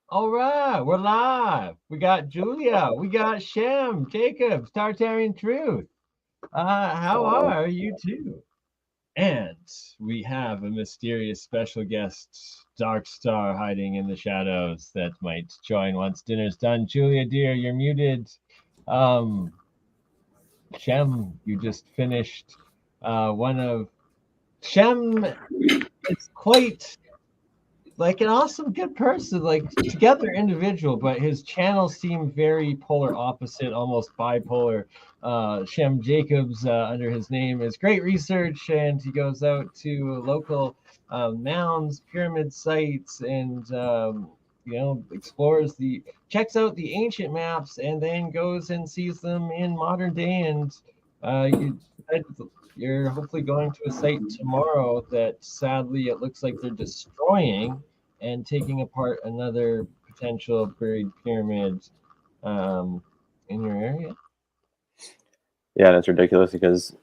All right, we're live. We got Julia. We got Shem Jacobs, Tartarian Truth. How are you two? And we have a mysterious special guest, Dark Star, hiding in the shadows that might join once dinner's done. Julia, dear, you're muted. Um, Shem, you just finished one of Shem is quite like an awesome good person, like together individual, but his channels seem very polar opposite, almost bipolar. Shem Jacobs, under his name, is great research, and he goes out to local mounds, pyramid sites, and explores checks out the ancient maps, and then goes and sees them in modern day. And you you're hopefully going to a site tomorrow that sadly it looks like they're destroying and taking apart another potential buried pyramid um, in your area. Yeah, that's ridiculous because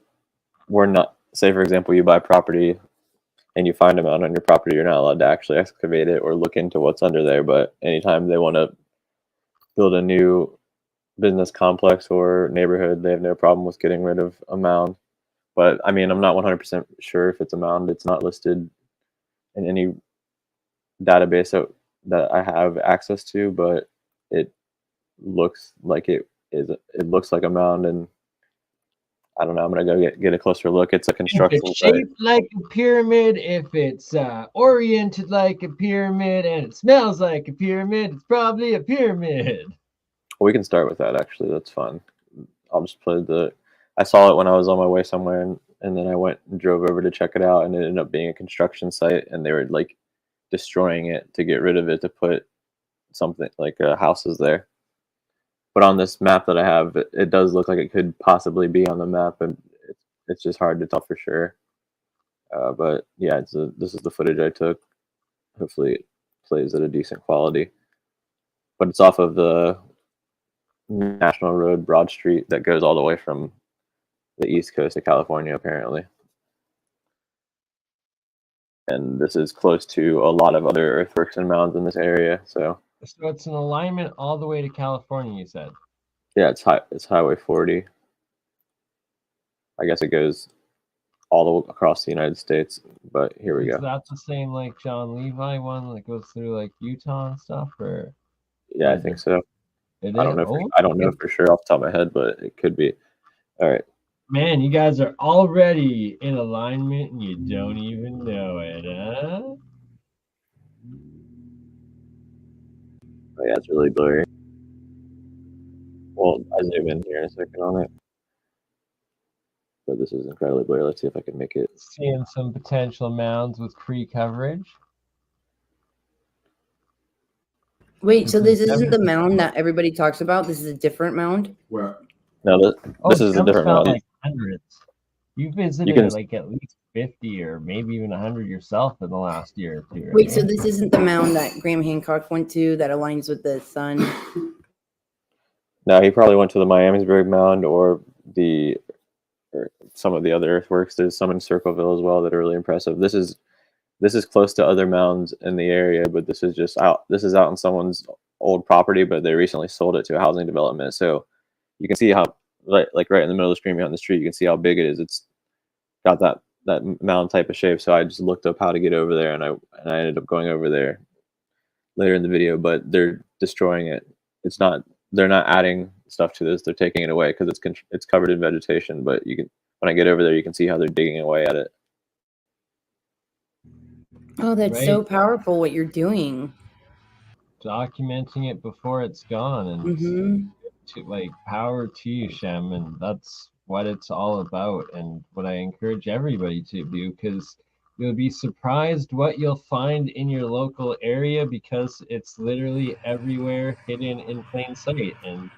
we're not, say for example, you buy property and you find a mound on your property, you're not allowed to actually excavate it or look into what's under there. But anytime they want to build a new business complex or neighborhood, they have no problem with getting rid of a mound. But I mean, I'm not 100% sure if it's a mound. It's not listed in any database that I have access to, but it looks like it is. It looks like a mound, and I don't know. I'm gonna go get a closer look. It's a If construction it's site. shaped like a pyramid, if it's oriented like a pyramid, and it smells like a pyramid, it's probably a pyramid. We can start with that. Actually, that's fun. I'll just play the. I saw it when I was on my way somewhere, and then I went and drove over to check it out, and it ended up being a construction site, and they were like destroying it to get rid of it to put something like houses there. But on this map that I have, it does look like it could possibly be on the map, and it's just hard to tell for sure. But yeah, this is the footage I took. Hopefully, it plays at a decent quality. But it's off of the National Road, Broad Street, that goes all the way from the east coast of California, apparently. And this is close to a lot of other earthworks and mounds in this area. So it's an alignment all the way to California, you said? yeah, it's Highway 40. I guess it goes all the across the United States, but here we go. Is that the same like John Levi one that goes through like Utah and stuff, or? Yeah, I think so. I don't know. I don't know for sure off the top of my head, but it could be. All right. Man, you guys are already in alignment and you don't even know it, huh? Oh, yeah, it's really blurry. Well, I zoom in here in a second on it. But this is incredibly blurry. Let's see if I can make it. Seeing some potential mounds with free coverage. Wait, so this isn't the mound that everybody talks about? This is a different mound? Where? No, this is a different mound. Like hundreds. You've visited like at least 50 or maybe even 100 yourself in the last year or two. Wait, so this isn't the mound that Graham Hancock went to that aligns with the sun? No, he probably went to the Miamisburg mound or some of the other earthworks. There's some in Circleville as well that are really impressive. This is close to other mounds in the area, but this is just out. This is out on someone's old property, but they recently sold it to a housing development. So you can see how, like right in the middle of the screen behind the street, you can see how big it is. It's got that mound type of shape. So I just looked up how to get over there, and I ended up going over there later in the video. But they're destroying it. It's not. They're not adding stuff to this. They're taking it away because it's covered in vegetation. But you can, when I get over there, you can see how they're digging away at it. Oh, that's so powerful what you're doing. Documenting it before it's gone, and like power to you, Shem, and that's what it's all about, and what I encourage everybody to do, because you'll be surprised what you'll find in your local area, because it's literally everywhere, hidden in plain sight. And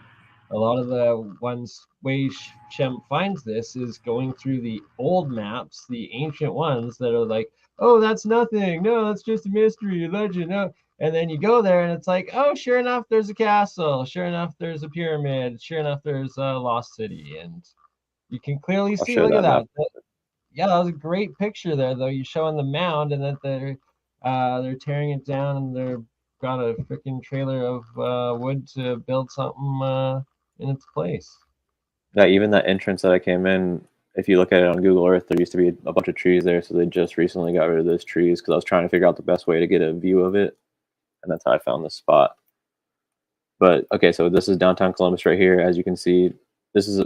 a lot of the ways Shem finds this is going through the old maps, the ancient ones that are like, oh, that's nothing. No, that's just a mystery, a legend. No. And then you go there and it's like, oh, sure enough, there's a castle. Sure enough, there's a pyramid. Sure enough, there's a lost city. And you can clearly see, look at that. Yeah, that was a great picture there, though. You're showing the mound and that they're tearing it down and they're got a freaking trailer of wood to build something in its place. Yeah, even that entrance that I came in, if you look at it on Google Earth, there used to be a bunch of trees there, so they just recently got rid of those trees because I was trying to figure out the best way to get a view of it, and that's how I found this spot. But okay, so this is downtown Columbus right here. As you can see, this is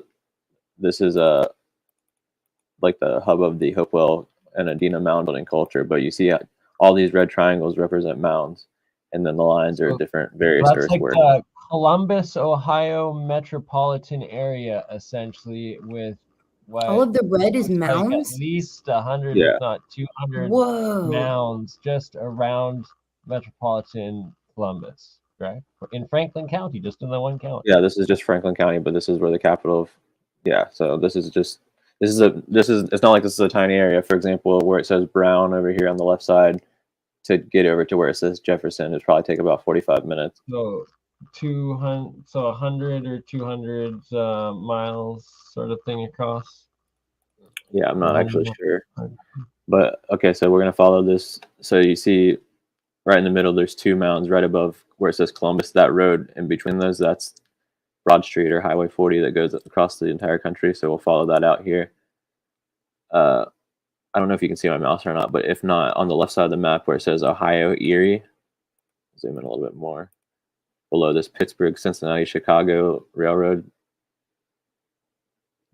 like the hub of the Hopewell and Adena mound building culture. But you see all these red triangles represent mounds, and then the lines are different various That's like earthworks. the Columbus, Ohio metropolitan area, essentially, with what All of the red is looks like mounds. at least 100, Yeah. if not 200 Whoa. mounds just around metropolitan Columbus, right? In Franklin County, just in the one county. Yeah, this is just Franklin County, but this is where the capital of. Yeah, so this is it's not like this is a tiny area. For example, where it says Brown over here on the left side, to get over to where it says Jefferson, it'd probably take about 45 minutes. So 200, so 100 or 200 miles sort of thing across. Yeah, I'm not actually sure. But okay, so we're gonna follow this. So you see right in the middle, there's two mounds right above where it says Columbus. That road in between those, that's Broad Street or Highway 40 that goes across the entire country. So we'll follow that out here. I don't know if you can see my mouse or not, but if not, on the left side of the map where it says Ohio Erie, zoom in a little bit more. Below this Pittsburgh, Cincinnati, Chicago Railroad,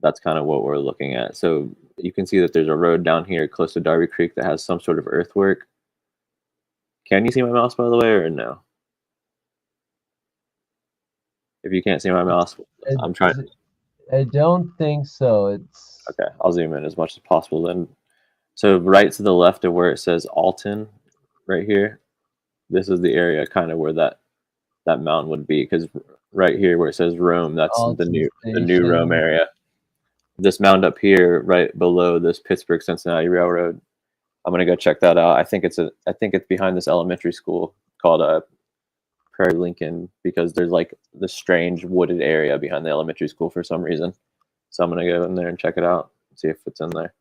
that's kind of what we're looking at. So you can see that there's a road down here close to Darby Creek that has some sort of earthwork. Can you see my mouse, by the way, or no? If you can't see my mouse, I'm trying. I don't think so. It's okay. I'll zoom in as much as possible then. So right to the left of where it says Alton, right here, this is the area kind of where that mountain would be, because right here where it says Rome, that's Alton the new Rome area. This mound up here, right below this Pittsburgh Cincinnati Railroad, I'm gonna go check that out. I think it's behind this elementary school called Prairie Lincoln, because there's like this strange wooded area behind the elementary school for some reason. So I'm gonna go in there and check it out, see if it's in there.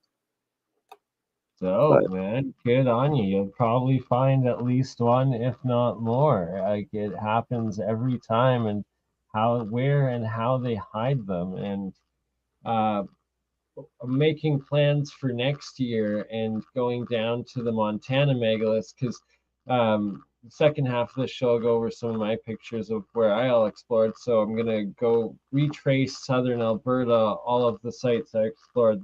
So, man, good on you. You'll probably find at least one, if not more. Like, it happens every time, and where and how they hide them. And I'm making plans for next year and going down to the Montana megaliths, because the second half of the show I'll go over some of my pictures of where I all explored. So I'm gonna go retrace southern Alberta, all of the sites I explored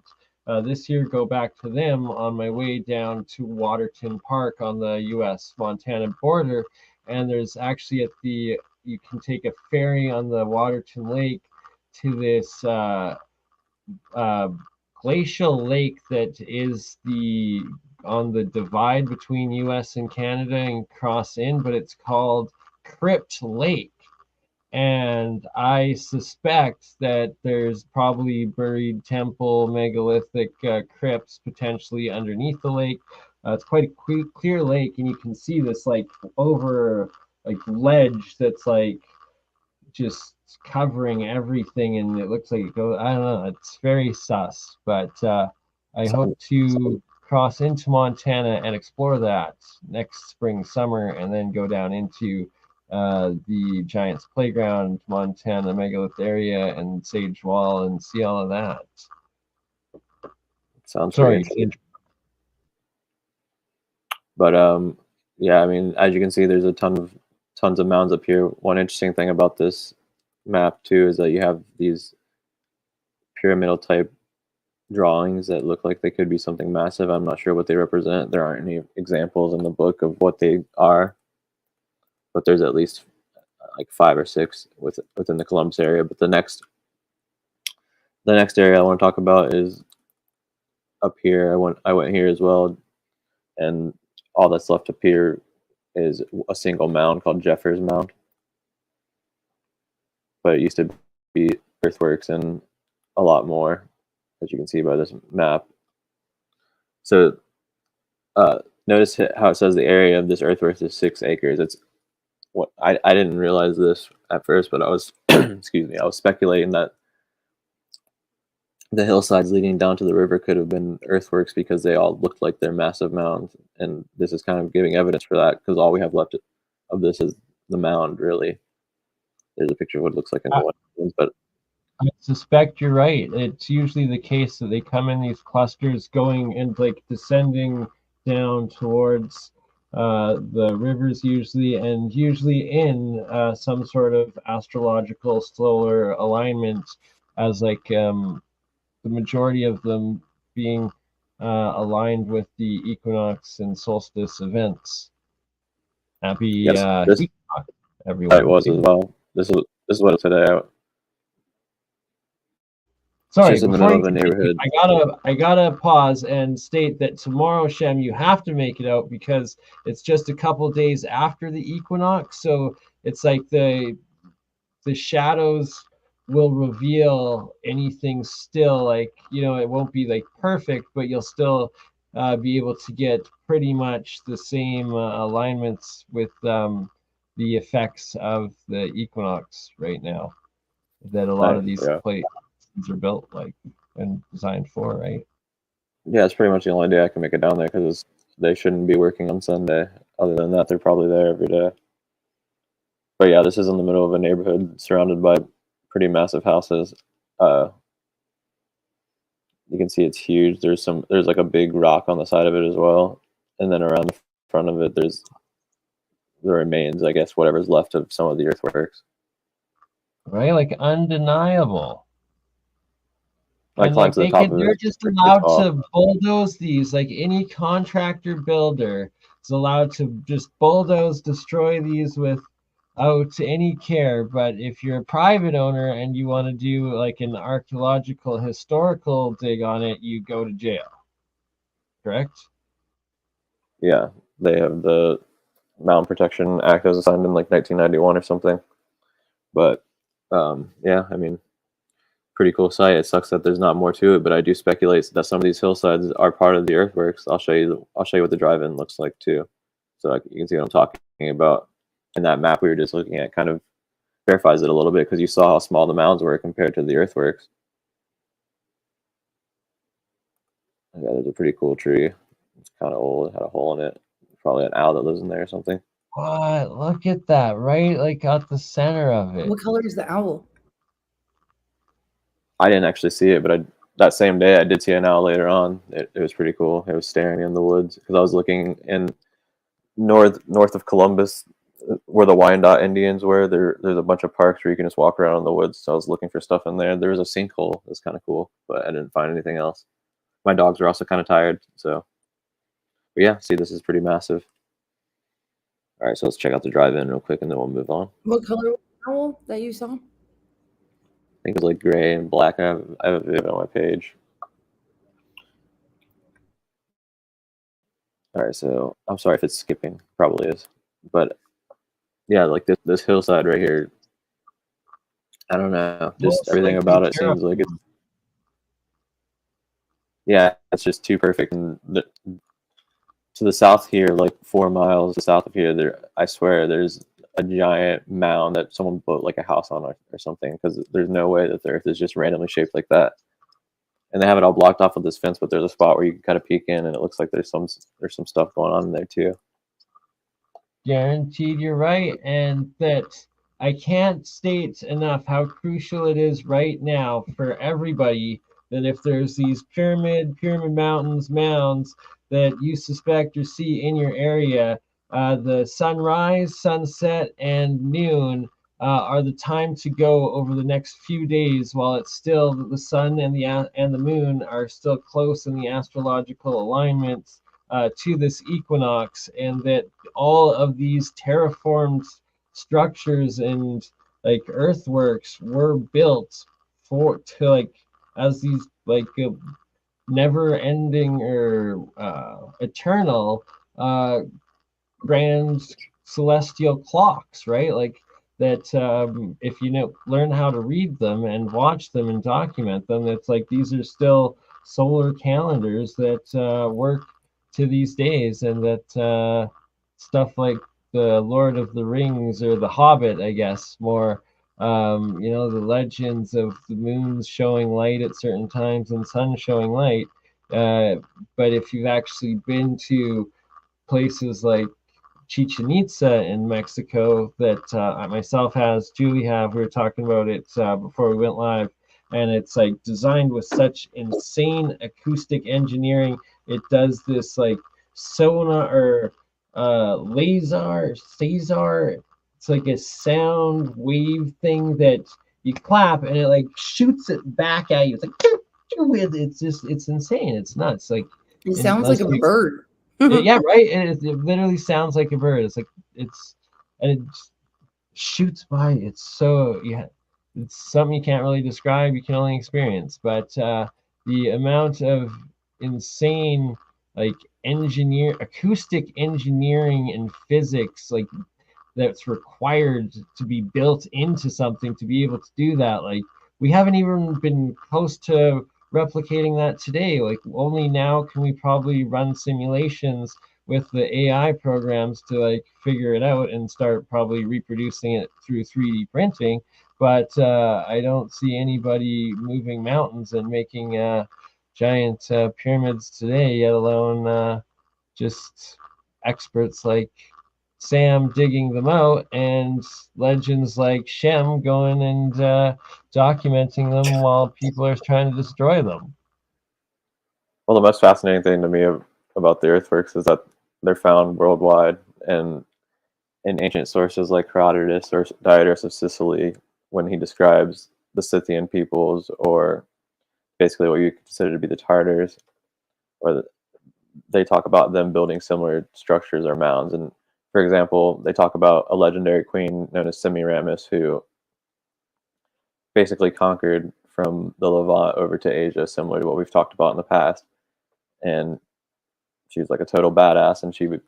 this year, go back to them on my way down to Waterton Park on the US-Montana border. And there's actually you can take a ferry on the Waterton Lake to this glacial lake that is on the divide between US and Canada, and cross in, but it's called Crypt Lake. And I suspect that there's probably buried temple megalithic crypts potentially underneath the lake. It's quite a clear lake, and you can see this like ledge that's like just covering everything, and it looks like it goes. I don't know. It's very sus, but I hope to cross into Montana and explore that next spring, summer, and then go down into the Giants Playground, Montana megalith area, and Sage Wall, and see all of that. Sounds sorry, but yeah, I mean, as you can see, there's a tons of mounds up here. One interesting thing about this map too is that you have these pyramidal type drawings that look like they could be something massive. I'm not sure what they represent. There aren't any examples in the book of what they are, but there's at least like 5 or 6 within the Columbus area. But the next area I want to talk about is up here. I went here as well, and all that's left up here is a single mound called Jeffers Mound. But it used to be earthworks and a lot more, as you can see by this map. So notice how it says the area of this earthwork is 6 acres. It's what I didn't realize this at first, but I was excuse me, I was speculating that the hillsides leading down to the river could have been earthworks because they all looked like they're massive mounds, and this is kind of giving evidence for that, because all we have left of this is the mound, really. There's a picture of what it looks like in the one, but I suspect you're right. It's usually the case that they come in these clusters going and like descending down towards the rivers usually, and usually in some sort of astrological solar alignment, as like the majority of them being aligned with the equinox and solstice events. Happy yes, equinox, everyone. it was as well. This is what today. Sorry, just in the before middle you of a continue, neighborhood. I gotta pause and state that tomorrow, Shem, you have to make it out because it's just a couple days after the equinox. So it's like the shadows will reveal anything still, like, you know, it won't be like perfect, but you'll still be able to get pretty much the same alignments with the effects of the equinox right now that a lot of these places are built like and designed for, right? Yeah, it's pretty much the only day I can make it down there because they shouldn't be working on Sunday. Other than that, they're probably there every day. But yeah, this is in the middle of a neighborhood surrounded by pretty massive houses. You can see it's huge. There's like a big rock on the side of it as well, and then around the front of it, there's the remains, I guess, whatever's left of some of the earthworks. Right, like undeniable. And like they're just allowed to bulldoze these, like any contractor builder is allowed to just bulldoze, destroy these without any care. But if you're a private owner and you want to do like an archaeological historical dig on it, you go to jail. Correct? Yeah, they have the Mountain Protection Act as signed in like 1991 or something. But yeah, I mean, pretty cool site. It sucks that there's not more to it, but I do speculate that some of these hillsides are part of the earthworks. I'll show you what the drive-in looks like too, so you can see what I'm talking about. And that map we were just looking at kind of verifies it a little bit because you saw how small the mounds were compared to the earthworks. Yeah, there's a pretty cool tree. It's kind of old. It had a hole in it. Probably an owl that lives in there or something. What? Look at that, right? Like at the center of it. What color is the owl? I didn't actually see it, but that same day I did see an owl later on. It was pretty cool. It was staring in the woods because I was looking in north of Columbus, where the Wyandotte Indians were. There's a bunch of parks where you can just walk around in the woods. So I was looking for stuff in there. There was a sinkhole. That's kind of cool, but I didn't find anything else. My dogs were also kind of tired, so. But yeah, see, this is pretty massive. All right, so let's check out the drive-in real quick, and then we'll move on. What color was the owl that you saw? I think it was like gray and black. I have a video on my page. All right, so I'm sorry if it's skipping. Probably is, but yeah, like this hillside right here. I don't know, just everything about it seems like it's. Yeah, it's just too perfect. And to the south here, like 4 miles south of here, I swear there's a giant mound that someone built like a house on or something, because there's no way that the earth is just randomly shaped like that. And they have it all blocked off with this fence, but there's a spot where you can kind of peek in, and it looks like there's some stuff going on in there too. Guaranteed you're right, and that I can't state enough how crucial it is right now for everybody that if there's these pyramid mountains, mounds that you suspect or see in your area, the sunrise, sunset, and noon are the time to go over the next few days while it's still the sun and the moon are still close in the astrological alignments to this equinox, and that all of these terraformed structures and like earthworks were built to like as these like never ending or eternal grand celestial clocks, right? Like that if you learn how to read them and watch them and document them, it's like these are still solar calendars that work to these days, and that stuff like the Lord of the Rings or the Hobbit, I guess, more the legends of the moons showing light at certain times and sun showing light. But if you've actually been to places like Chichen Itza in Mexico that myself has, Julie have. We were talking about it before we went live, and it's like designed with such insane acoustic engineering. It does this like sonar or laser, Cesar. It's like a sound wave thing that you clap and it like shoots it back at you. It's like it's insane. It's nuts. Like it sounds like a bird. yeah, right. And it literally sounds like a bird. It's like and it shoots by. It's so it's something you can't really describe. You can only experience. But the amount of insane like acoustic engineering and physics like that's required to be built into something to be able to do that. Like we haven't even been close to replicating that today. Like only now can we probably run simulations with the AI programs to like figure it out and start probably reproducing it through 3D printing. But I don't see anybody moving mountains and making giant pyramids today, yet alone just experts like Sam digging them out and legends like Shem going and documenting them while people are trying to destroy them. Well, the most fascinating thing to me about the earthworks is that they're found worldwide, and in ancient sources like Herodotus or Diodorus of Sicily, when he describes the Scythian peoples, or basically what you consider to be the Tartars, they talk about them building similar structures or mounds. And for example, they talk about a legendary queen known as Semiramis, who basically conquered from the Levant over to Asia, similar to what we've talked about in the past. And she was like a total badass, and she would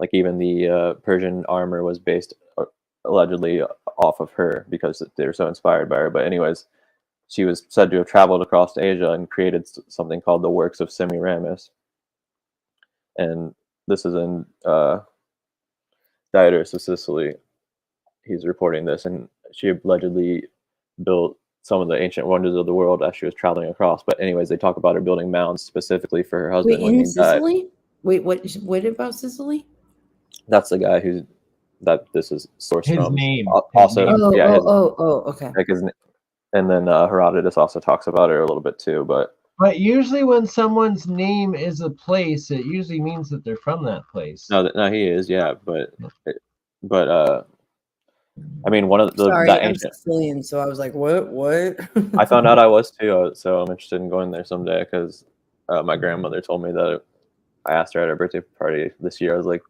like even the Persian armor was based allegedly off of her because they were so inspired by her. But anyways, she was said to have traveled across Asia and created something called the works of Semiramis. And this is in Diodorus of Sicily. He's reporting this, and she allegedly built some of the ancient wonders of the world as she was traveling across. But anyways, they talk about her building mounds specifically for her husband when he Sicily? died. Wait, what about Sicily? That's the guy that this is sourced His from. name. Also, His name. yeah. Okay. Like and then Herodotus also talks about her a little bit too. But usually when someone's name is a place, it usually means that they're from that place. no, he is, yeah. But I mean, one of the Sorry, that I'm ancient. Sicilian, so I was like, what? I found out I was too, so I'm interested in going there someday because my grandmother told me that. I asked her at her birthday party this year. I was like,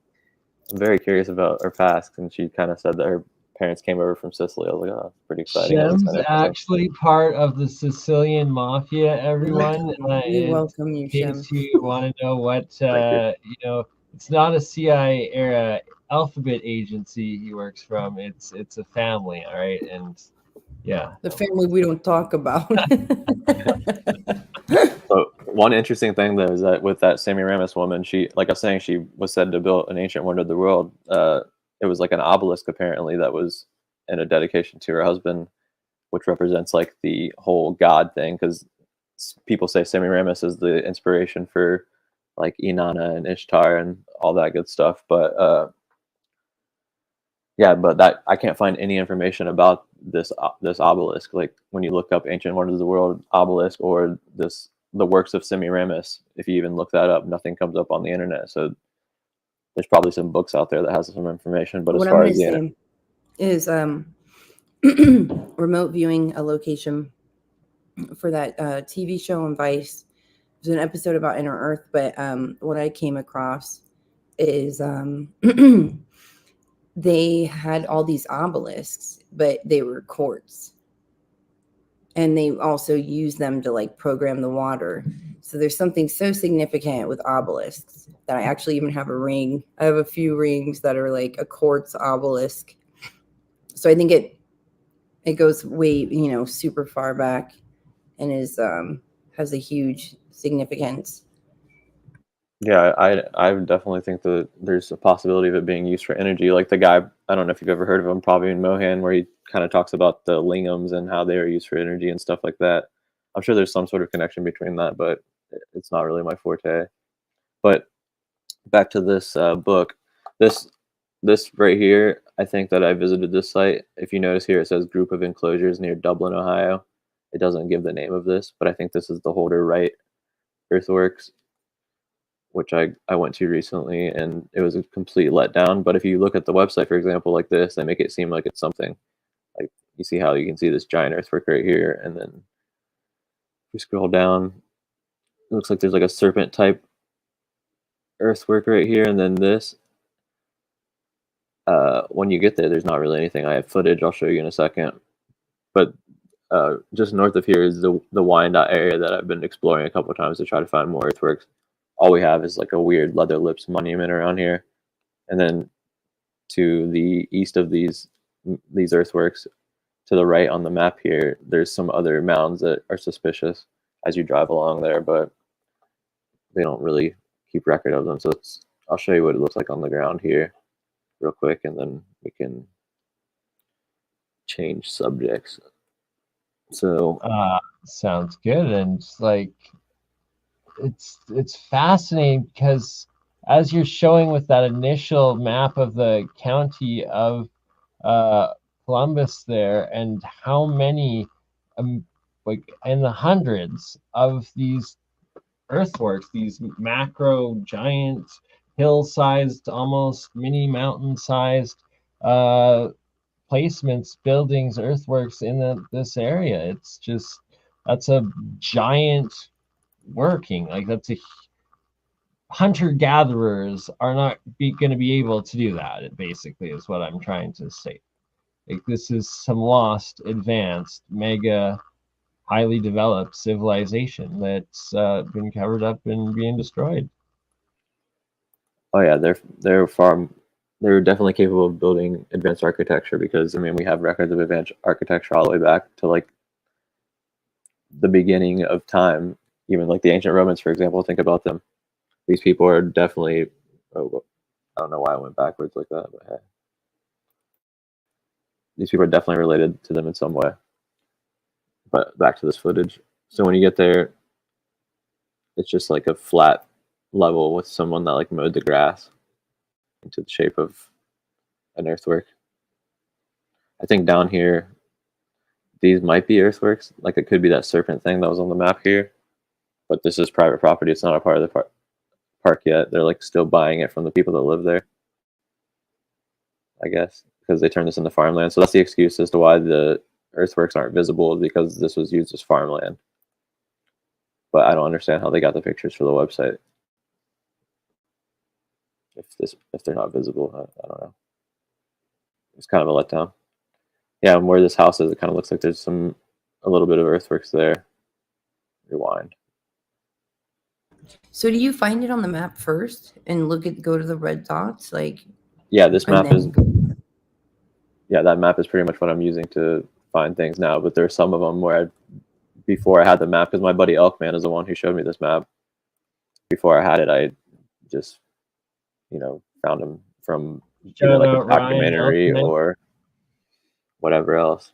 I'm very curious about her past, and she kind of said that her parents came over from Sicily. I was like, oh, that's pretty exciting. Shem's actually part of the Sicilian mafia, everyone. We welcome you, Shem. In case you want to know what, it's not a CIA era alphabet agency he works from. It's a family, all right? And yeah. The family we don't talk about. So one interesting thing though is that with that Semiramis woman, she, like I was saying, she was said to build an ancient wonder of the world. It was like an obelisk apparently that was in a dedication to her husband, which represents like the whole god thing, because people say Semiramis is the inspiration for like Inanna and Ishtar and all that good stuff. But yeah, but that I can't find any information about this obelisk. Like when you look up ancient wonders of the world obelisk or the works of Semiramis, if you even look that up, nothing comes up on the internet. So there's probably some books out there that has some information. But what as far I'm as the is remote viewing a location for that TV show on Vice. There's an episode about Inner Earth, but what I came across is they had all these obelisks, but they were quartz. And they also use them to like program the water. So there's something so significant with obelisks that I actually even have a ring. I have a few rings that are like a quartz obelisk. So I think it goes way, super far back and has a huge significance. Yeah, I definitely think that there's a possibility of it being used for energy. Like the guy, I don't know if you've ever heard of him, probably in Mohan, where he kind of talks about the lingams and how they are used for energy and stuff like that. I'm sure there's some sort of connection between that, but it's not really my forte. But back to this book. this right here, I think that I visited this site. If you notice here, it says group of enclosures near Dublin, Ohio. It doesn't give the name of this, but I think this is the Holder Wright earthworks, which I went to recently, and it was a complete letdown. But if you look at the website, for example, like this, they make it seem like it's something. Like, you see how you can see this giant earthwork right here, and then you scroll down, it looks like there's like a serpent type earthwork right here, and then this. When you get there, there's not really anything. I have footage I'll show you in a second, but just north of here is the Wyandotte area that I've been exploring a couple of times to try to find more earthworks. All we have is like a weird leather lips monument around here, and then to the east of these earthworks, to the right on the map here, there's some other mounds that are suspicious as you drive along there, but they don't really keep record of them. So I'll show you what it looks like on the ground here real quick, and then we can change subjects. So sounds good. And like it's fascinating because as you're showing with that initial map of the county of Columbus there, and how many like in the hundreds of these earthworks, these macro giant hill-sized, almost mini mountain-sized placements, buildings, earthworks in this area. It's just, that's a giant working. Like, that's a hunter-gatherers are not going to be able to do that. It basically is what I'm trying to say. Like, this is some lost, advanced, mega, highly developed civilization that's been covered up and being destroyed. Oh yeah, they're definitely capable of building advanced architecture, because I mean, we have records of advanced architecture all the way back to like the beginning of time. Even like the ancient Romans, for example, think about them. These people are definitely, I don't know why I went backwards like that, but hey. These people are definitely related to them in some way. But back to this footage. So when you get there, it's just like a flat level with someone that like mowed the grass into the shape of an earthwork. I think down here, these might be earthworks. Like, it could be that serpent thing that was on the map here, but this is private property. It's not a part of the park yet. They're like still buying it from the people that live there, I guess, because they turned this into farmland. So that's the excuse as to why the earthworks aren't visible, because this was used as farmland. But I don't understand how they got the pictures for the website if they're not visible. I don't know. It's kind of a letdown. Yeah, and where this house is, it kind of looks like there's a little bit of earthworks there. Rewind. So do you find it on the map first and go to the red dots? Like, yeah, this map is, yeah, that map is pretty much what I'm using to find things now. But there's some of them where before I had the map, because my buddy Elkman is the one who showed me this map. Before I had it, I just, found him from either like a documentary or whatever else.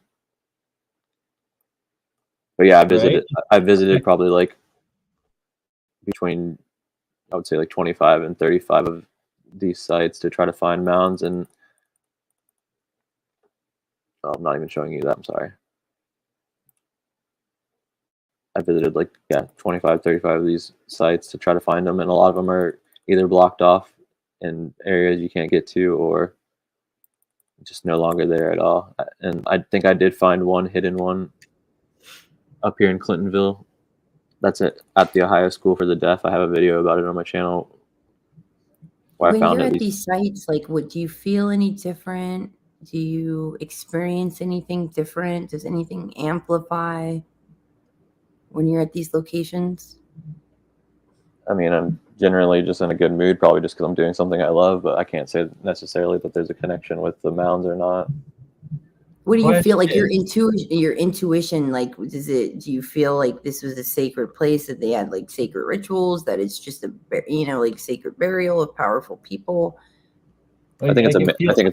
But yeah, I visited probably like between, I would say like 25 and 35 of these sites to try to find mounds, and I'm not even showing you that, I'm sorry. I visited like 25, 35 of these sites to try to find them, and a lot of them are either blocked off in areas you can't get to, or just no longer there at all. And I think I did find one hidden one up here in Clintonville. That's it, at the Ohio School for the Deaf. I have a video about it on my channel. When you're at these sites, like, do you feel any different? Do you experience anything different? Does anything amplify when you're at these locations? I mean, I'm generally just in a good mood, probably just because I'm doing something I love, but I can't say necessarily that there's a connection with the mounds or not. What do you feel like your intuition, like, do you feel like this was a sacred place, that they had like sacred rituals, that it's just a, like sacred burial of powerful people? Like, I think it's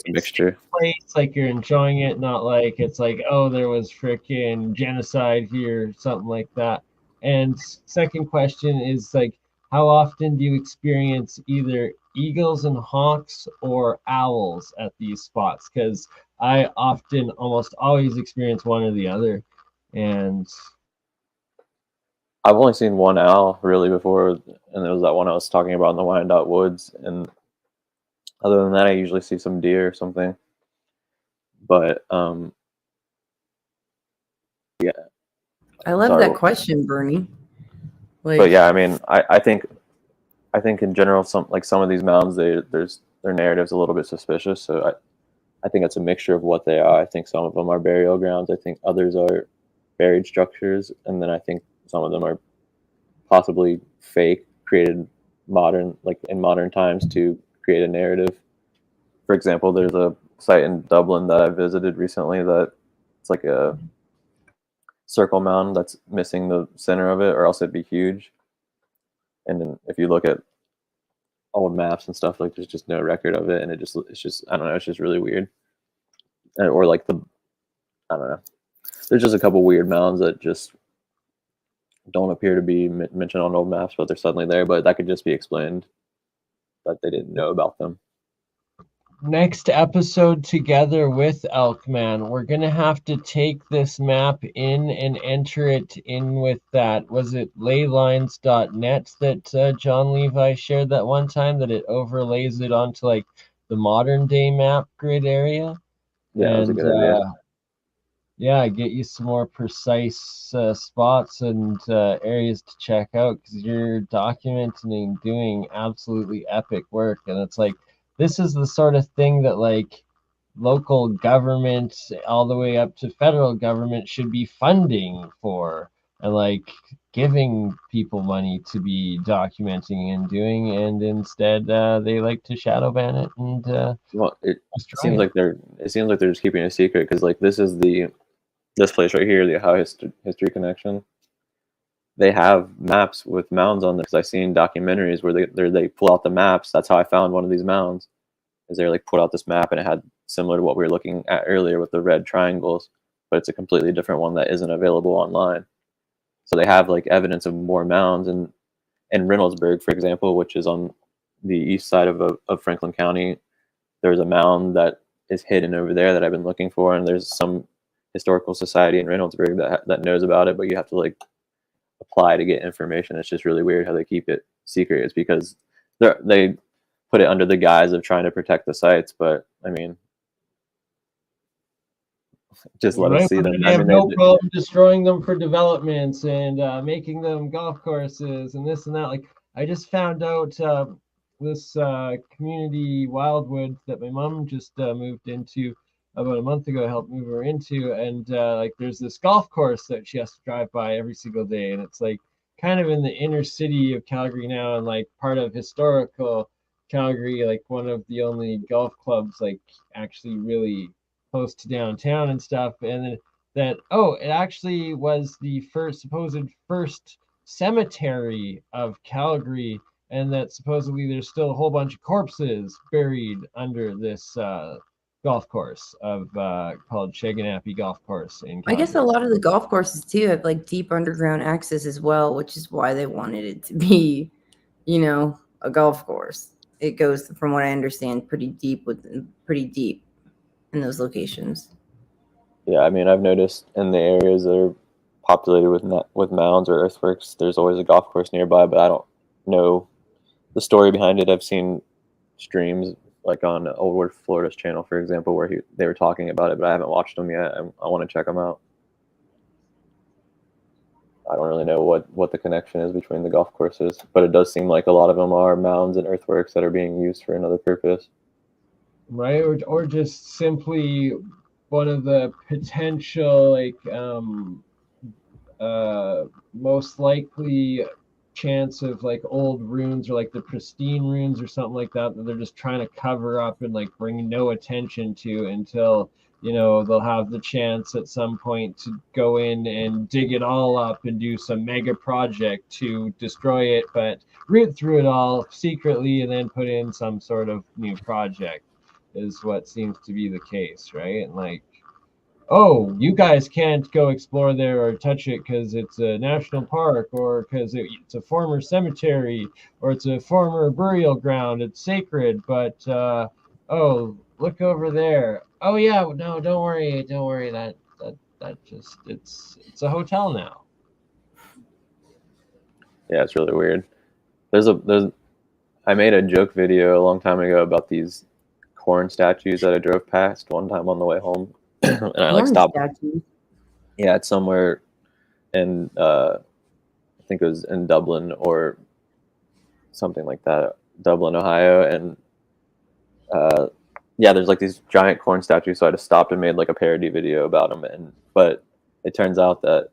a mixture. Place, like you're enjoying it, not like it's like, oh, there was freaking genocide here, something like that. And second question is like, how often do you experience either eagles and hawks or owls at these spots, because I often almost always experience one or the other. And I've only seen one owl really before, and it was that one I was talking about in the Wyandotte Woods. And other than that, I usually see some deer or something. But yeah, I love sorry, that question, Bernie. Like, but yeah, I mean, I think in general, some of these mounds, their narrative's a little bit suspicious. So I think it's a mixture of what they are. I think some of them are burial grounds. I think others are buried structures, and then I think some of them are possibly fake, created in modern times to create a narrative. For example, there's a site in Dublin that I visited recently that it's like a circle mound that's missing the center of it, or else it'd be huge. And then if you look at old maps and stuff, like there's just no record of it, and it's just I don't know, it's just really weird. Or like I don't know, there's just a couple weird mounds that just don't appear to be mentioned on old maps, but they're suddenly there. But that could just be explained that they didn't know about them. Next episode together with Elkman, we're going to have to take this map in and enter it in with that. Was it leylines.net that John Levi shared that one time, that it overlays it onto like the modern day map grid area? Yeah, that was a good idea. Yeah, get you some more precise spots and areas to check out, because you're documenting and doing absolutely epic work. And it's like, this is the sort of thing that like local government all the way up to federal government should be funding for, and like giving people money to be documenting and doing, and instead they like to shadow ban it and well, it seems like they're just keeping it a secret, because like this place right here, the Ohio History Connection, they have maps with mounds on them, because I've seen documentaries where they pull out the maps. That's how I found one of these mounds, is they like put out this map and it had similar to what we were looking at earlier with the red triangles, but it's a completely different one that isn't available online. So they have like evidence of more mounds. And in Reynoldsburg, for example, which is on the east side of Franklin County, there's a mound that is hidden over there that I've been looking for, and there's some historical society in Reynoldsburg that knows about it, but you have to like apply to get information. It's just really weird how they keep it secret. It's because they put it under the guise of trying to protect the sites, but I mean, just let us see them. They have no problem destroying them for developments and making them golf courses and this and that. Like, I just found out this community Wildwood that my mom just moved into about a month ago, helped move her into, and like there's this golf course that she has to drive by every single day, and it's like kind of in the inner city of Calgary now, and like part of historical Calgary, like one of the only golf clubs like actually really close to downtown and stuff. And then it actually was the supposed first cemetery of Calgary, and that supposedly there's still a whole bunch of corpses buried under this golf course called Shaganappy Golf Course in Calgary. I guess a lot of the golf courses too have like deep underground access as well, which is why they wanted it to be, a golf course. It goes, from what I understand, pretty deep in those locations. Yeah, I mean, I've noticed in the areas that are populated with mounds or earthworks, there's always a golf course nearby, but I don't know the story behind it. I've seen streams like on Old Word Florida's channel, for example, where they were talking about it, but I haven't watched them yet. I want to check them out. I don't really know what the connection is between the golf courses, but it does seem like a lot of them are mounds and earthworks that are being used for another purpose. Right, or just simply one of the potential like most likely chance of like old ruins, or like the pristine ruins or something like that they're just trying to cover up and like bring no attention to until they'll have the chance at some point to go in and dig it all up and do some mega project to destroy it, but root through it all secretly and then put in some sort of new project, is what seems to be the case, right? And like, oh, you guys can't go explore there or touch it because it's a national park, or because it's a former cemetery, or it's a former burial ground. It's sacred. But oh, look over there. Oh yeah, no, don't worry, don't worry. That just it's a hotel now. Yeah, it's really weird. I made a joke video a long time ago about these corn statues that I drove past one time on the way home, and I like Corn stopped. statues. Yeah, it's somewhere in I think it was in Dublin or something like that, Dublin, Ohio, and yeah, there's like these giant corn statues. So I just stopped and made like a parody video about them, but it turns out that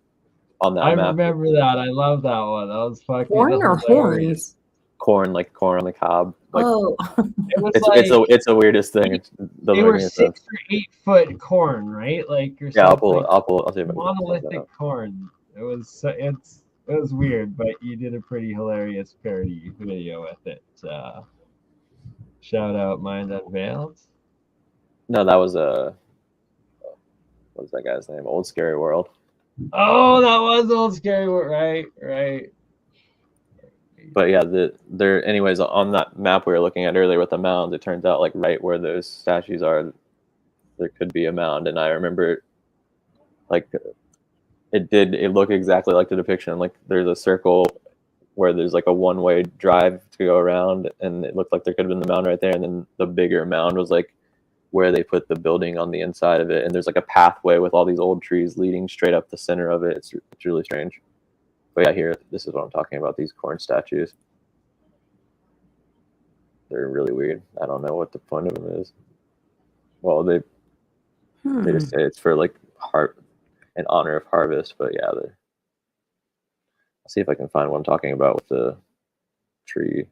on that I map, remember that. I love that one. That was fucking Corn or hilarious. horns? corn, like corn on the cob, like Oh, It was it's the weirdest thing. they were 6 or 8 foot corn, right? Like or Yeah, something. I'll see if I can Monolithic corn. It was weird, but you did a pretty hilarious parody video with it. Shout out Mind Unveiled. No, that was what was that guy's name? Old Scary World. Oh, that was Old Scary World, right. But yeah, there. Anyways, on that map we were looking at earlier with the mounds, it turns out like right where those statues are, there could be a mound, and I remember, like, it looked exactly like the depiction. Like there's a circle where there's like a one-way drive to go around, and it looked like there could have been the mound right there, and then the bigger mound was like where they put the building on the inside of it, and there's like a pathway with all these old trees leading straight up the center of it. It's really strange. But yeah, here, this is what I'm talking about, these corn statues. They're really weird. I don't know what the point of them is. Well, they just say it's for like in honor of harvest, but yeah, I'll see if I can find what I'm talking about with the tree.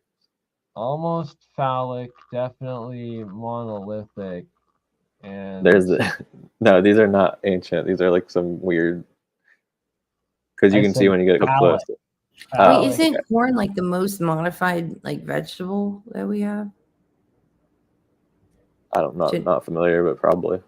Almost phallic, definitely monolithic, and There's no, these are not ancient. These are like some weird, because you can see when you get up close. Wait, isn't corn like the most modified like vegetable that we have? Not familiar, but probably.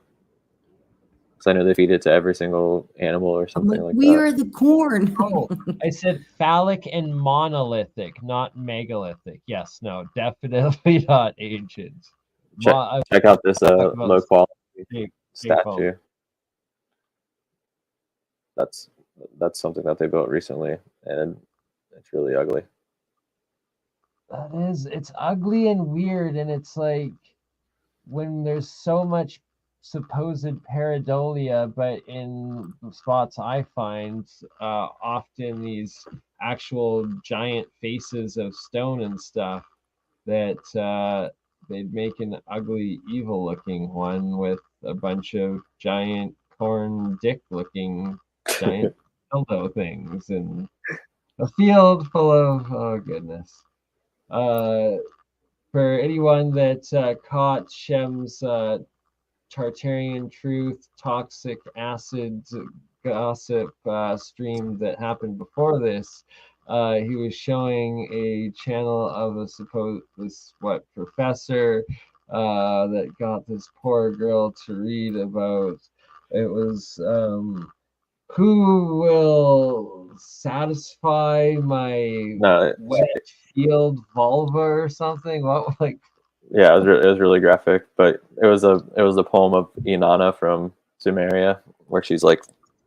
Because I know they feed it to every single animal or something like we that. are the corn. Oh, I said phallic and monolithic, not megalithic. Yes, no, definitely not ancient. Check out this low quality statue. That's something that they built recently, and it's really ugly. It's ugly and weird, and it's like when there's so much supposed pareidolia, but in spots I find often these actual giant faces of stone and stuff, that they'd make an ugly, evil looking one with a bunch of giant corn dick looking giant dildo things, and a field full of, oh goodness. For anyone that caught Shem's Tartarian Truth toxic acid gossip stream that happened before this, he was showing a channel of this professor that got this poor girl to read about. It was who will satisfy my wet field vulva or something? What, like? Yeah, it was really graphic, but it was a poem of Inanna from Sumeria where she's like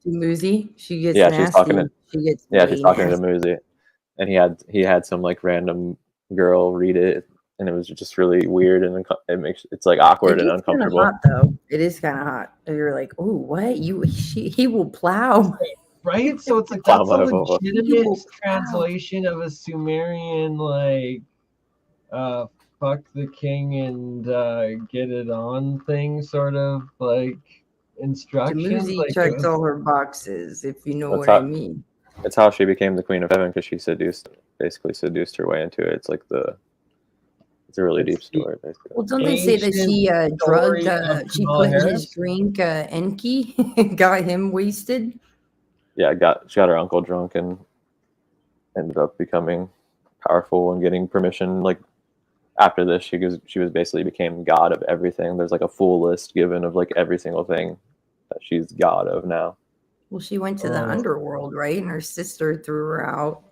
Muzi. She gets nasty. she's talking to Muzi, and he had some like random girl read it, and it was just really weird, and it's like awkward and uncomfortable. Hot, though. It is kind of hot. You're like, oh, what? He will plow. Right? So it's like that's a legitimate translation of a Sumerian like fuck the king and get it on thing, sort of like instructions. Like checked all her boxes, if you know what I mean. It's how she became the queen of heaven, because she basically seduced her way into it. It's like it's a really deep story, basically. Well, don't they say that she she put in his drink Enki, got him wasted? Yeah, she got her uncle drunk and ended up becoming powerful and getting permission. Like after this, she was basically became god of everything. There's like a full list given of like every single thing that she's god of now. Well, she went to the underworld, right? And her sister threw her out.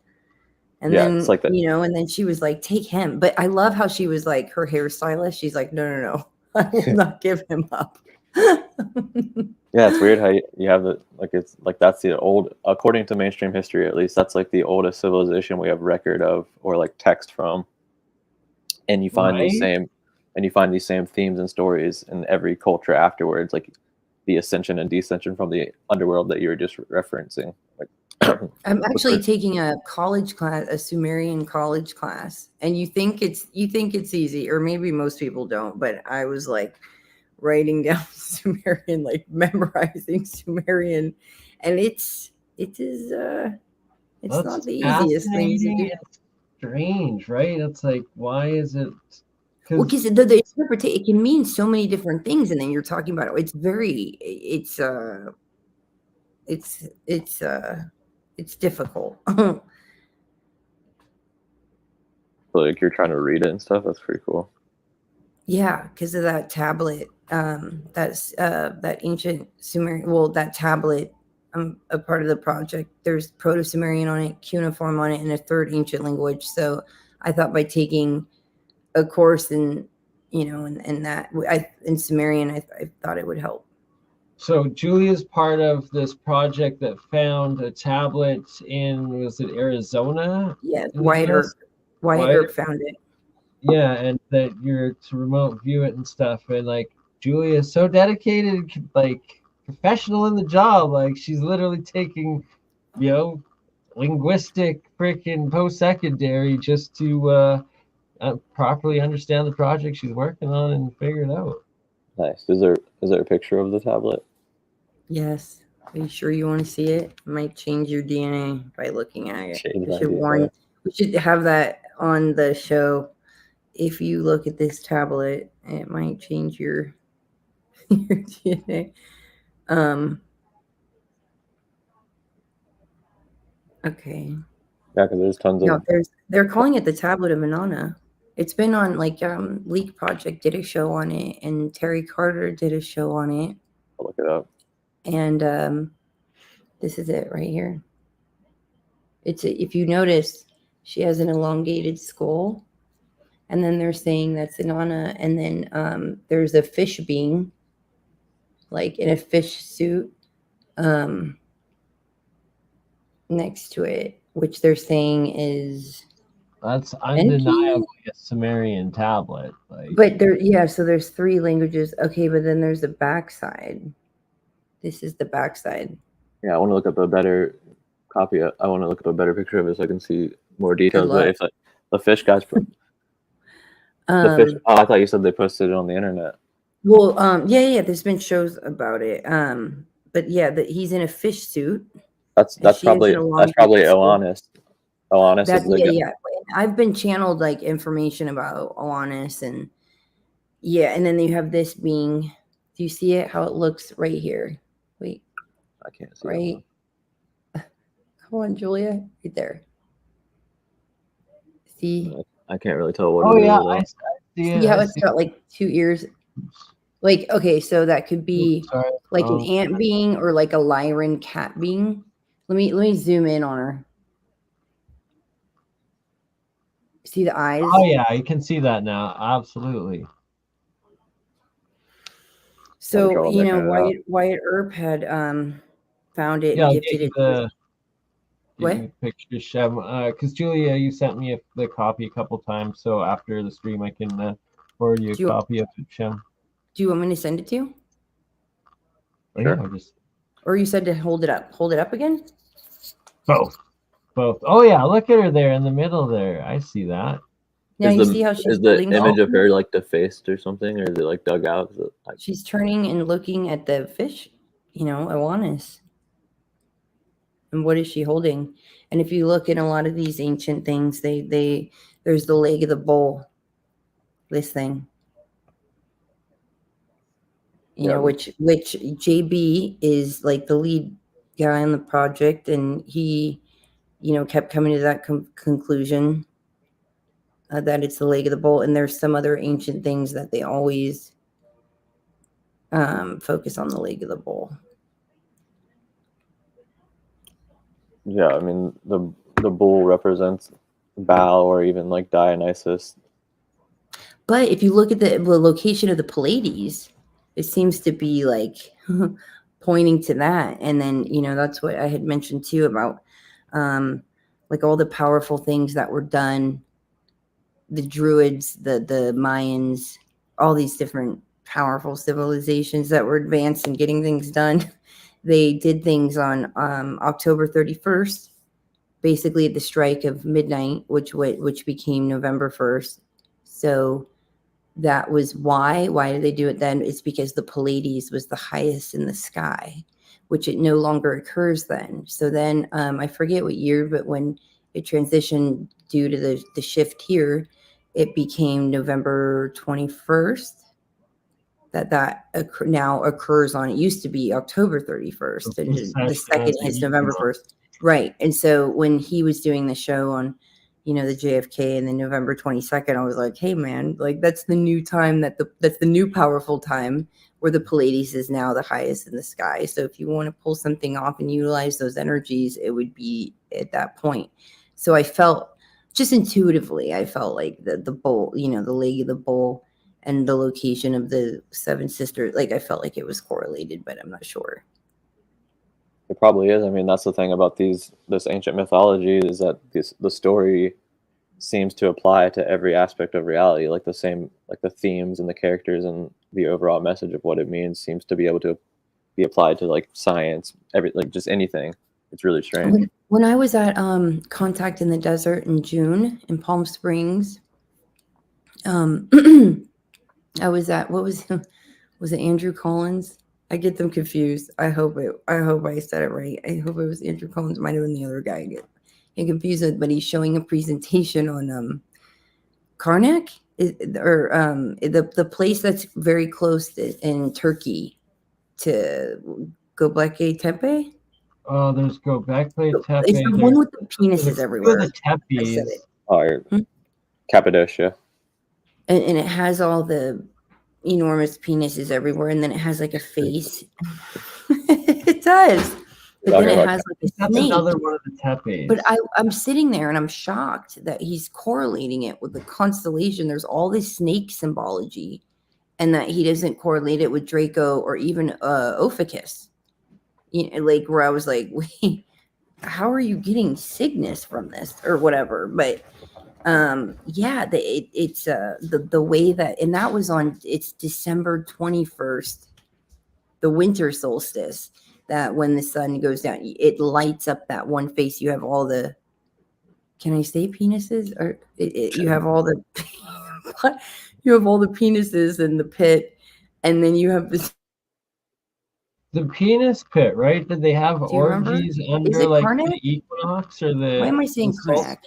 And Yeah, then, it's like that. and then she was like, take him. But I love how she was like, her hairstylist, she's like, no, I will not give him up. Yeah, it's weird how you have it, like, it's like that's the old, according to mainstream history at least, that's like the oldest civilization we have record of, or like text from. And you find these same themes and stories in every culture afterwards, like the ascension and descension from the underworld that you were just referencing. Like, I'm actually taking a college class, a Sumerian college class, and you think it's easy, or maybe most people don't, but I was like writing down Sumerian, like memorizing Sumerian, and it's not the easiest thing to do. It's strange, right? It's like, why is it? Well, because the interpretation, it can mean so many different things, and then you're talking about it. It's difficult. like you're trying to read it and stuff. That's pretty cool. Yeah, because of that tablet. That's that ancient Sumerian. Well, that tablet. I'm a part of the project. There's Proto-Sumerian on it, cuneiform on it, and a third ancient language. So I thought by taking a course in, in Sumerian, I thought it would help. So Julia's part of this project that found a tablet was it Arizona? Yeah, Wyatt found it. Yeah, and that you're to remote view it and stuff. And like Julia is so dedicated, like professional in the job. Like she's literally taking, linguistic freaking post-secondary just to properly understand the project she's working on and figure it out. Nice. Is there a picture of the tablet? Yes. Are you sure you want to see it? It might change your DNA by looking at it. We should have that on the show. If you look at this tablet, it might change your DNA. Okay. Yeah, because there's tons of. They're calling it the Tablet of Inanna. It's been on Leak Project did a show on it, and Terry Carter did a show on it. I'll look it up. And this is it right here. If you notice, she has an elongated skull, and then they're saying that's Inanna, and then there's a fish being, like in a fish suit, next to it, which they're saying is. That's undeniably a Sumerian tablet. But so there's 3 languages. Okay, but then there's the backside. This is the backside. Yeah, I want to look up a better copy. I want to look up a better picture of it so I can see more details. But if the fish guys, the fish. Oh, I thought you said they posted it on the internet. Well, yeah. There's been shows about it. But yeah, he's in a fish suit. That's probably Alanis. Alanis is the guy. I've been channeled like information about Alanis, and and then you have this being. Do you see it? How it looks right here? Wait, I can't see. Right. Come on, Julia, right there. See? I can't really tell what. Oh yeah, I see it. See how it's got like 2 ears. Like, okay, so that could be an ant being or like a Lyran cat being. Let me zoom in on her. See the eyes? Oh yeah, you can see that now. Absolutely. So Wyatt Earp had found it and gifted it to what picture, Shem? Because Julia, you sent me the copy a couple times, so after the stream I can forward you a copy of it, Shem. Do you want me to send it to you? Sure. Yeah, or you said to hold it up. Hold it up again? Both. Oh yeah, look at her there in the middle there. I see that. Now you see how she's is the image of her like defaced or something, or is it like dug out? She's turning and looking at the fish, Alanis. And what is she holding? And if you look in a lot of these ancient things, there's the leg of the bull. This thing. Which JB is like the lead guy on the project, and he, kept coming to that conclusion that it's the leg of the bull. And there's some other ancient things that they always focus on the leg of the bull. Yeah, I mean the bull represents Baal or even like Dionysus. But if you look at the location of the Pleiades, it seems to be like pointing to that. And then, that's what I had mentioned too about like all the powerful things that were done, the Druids, the Mayans, all these different powerful civilizations that were advanced in getting things done. They did things on October 31st, basically at the strike of midnight, which became November 1st. So that was why. Why did they do it then? It's because the Pleiades was the highest in the sky, which it no longer occurs then. So then I forget what year, but when it transitioned due to the shift here, it became November 21st. That now occurs on. It used to be October 31st, and the second is November 1st. Right. And so when he was doing the show on, the JFK and then November 22nd, I was like, hey man, like that's the new time that's the new powerful time where the Pleiades is now the highest in the sky. So if you want to pull something off and utilize those energies, it would be at that point. So I felt just intuitively, I felt like the bull, the leg of the bull and the location of the seven sisters, like I felt like it was correlated, but I'm not sure. It probably is. I mean, that's the thing about this ancient mythology is that the story seems to apply to every aspect of reality. Like the themes and the characters and the overall message of what it means seems to be able to be applied to like science, just anything. It's really strange. When I was at Contact in the Desert in June in Palm Springs, I was at, was it Andrew Collins? I get them confused. I hope I said it right. I hope it was Andrew Collins. Might have been the other guy. I get confused, but he's showing a presentation on Karnak, or the place that's very close in Turkey to Göbekli Tepe. Oh, there's Göbekli Tepe. It's the one with the penises everywhere. The Tepes. Cappadocia. And it has all the enormous penises everywhere, and then it has like a face. It does. But then it has like a That's snake. another one of the Tepes. But I'm sitting there and I'm shocked that he's correlating it with the constellation. There's all this snake symbology, and that he doesn't correlate it with Draco or even Ophiuchus. Like where I was like, wait, how are you getting Cygnus from this or whatever? But it's the way that, and that was on, it's December 21st, the winter solstice, that when the sun goes down, it lights up that one face. You have all the, can I say penises? Or you have all the, you have all the penises in the pit, and then you have this. The penis pit, right? Did they have orgies under like Karnak? the equinox or the? Why am I saying Karnak?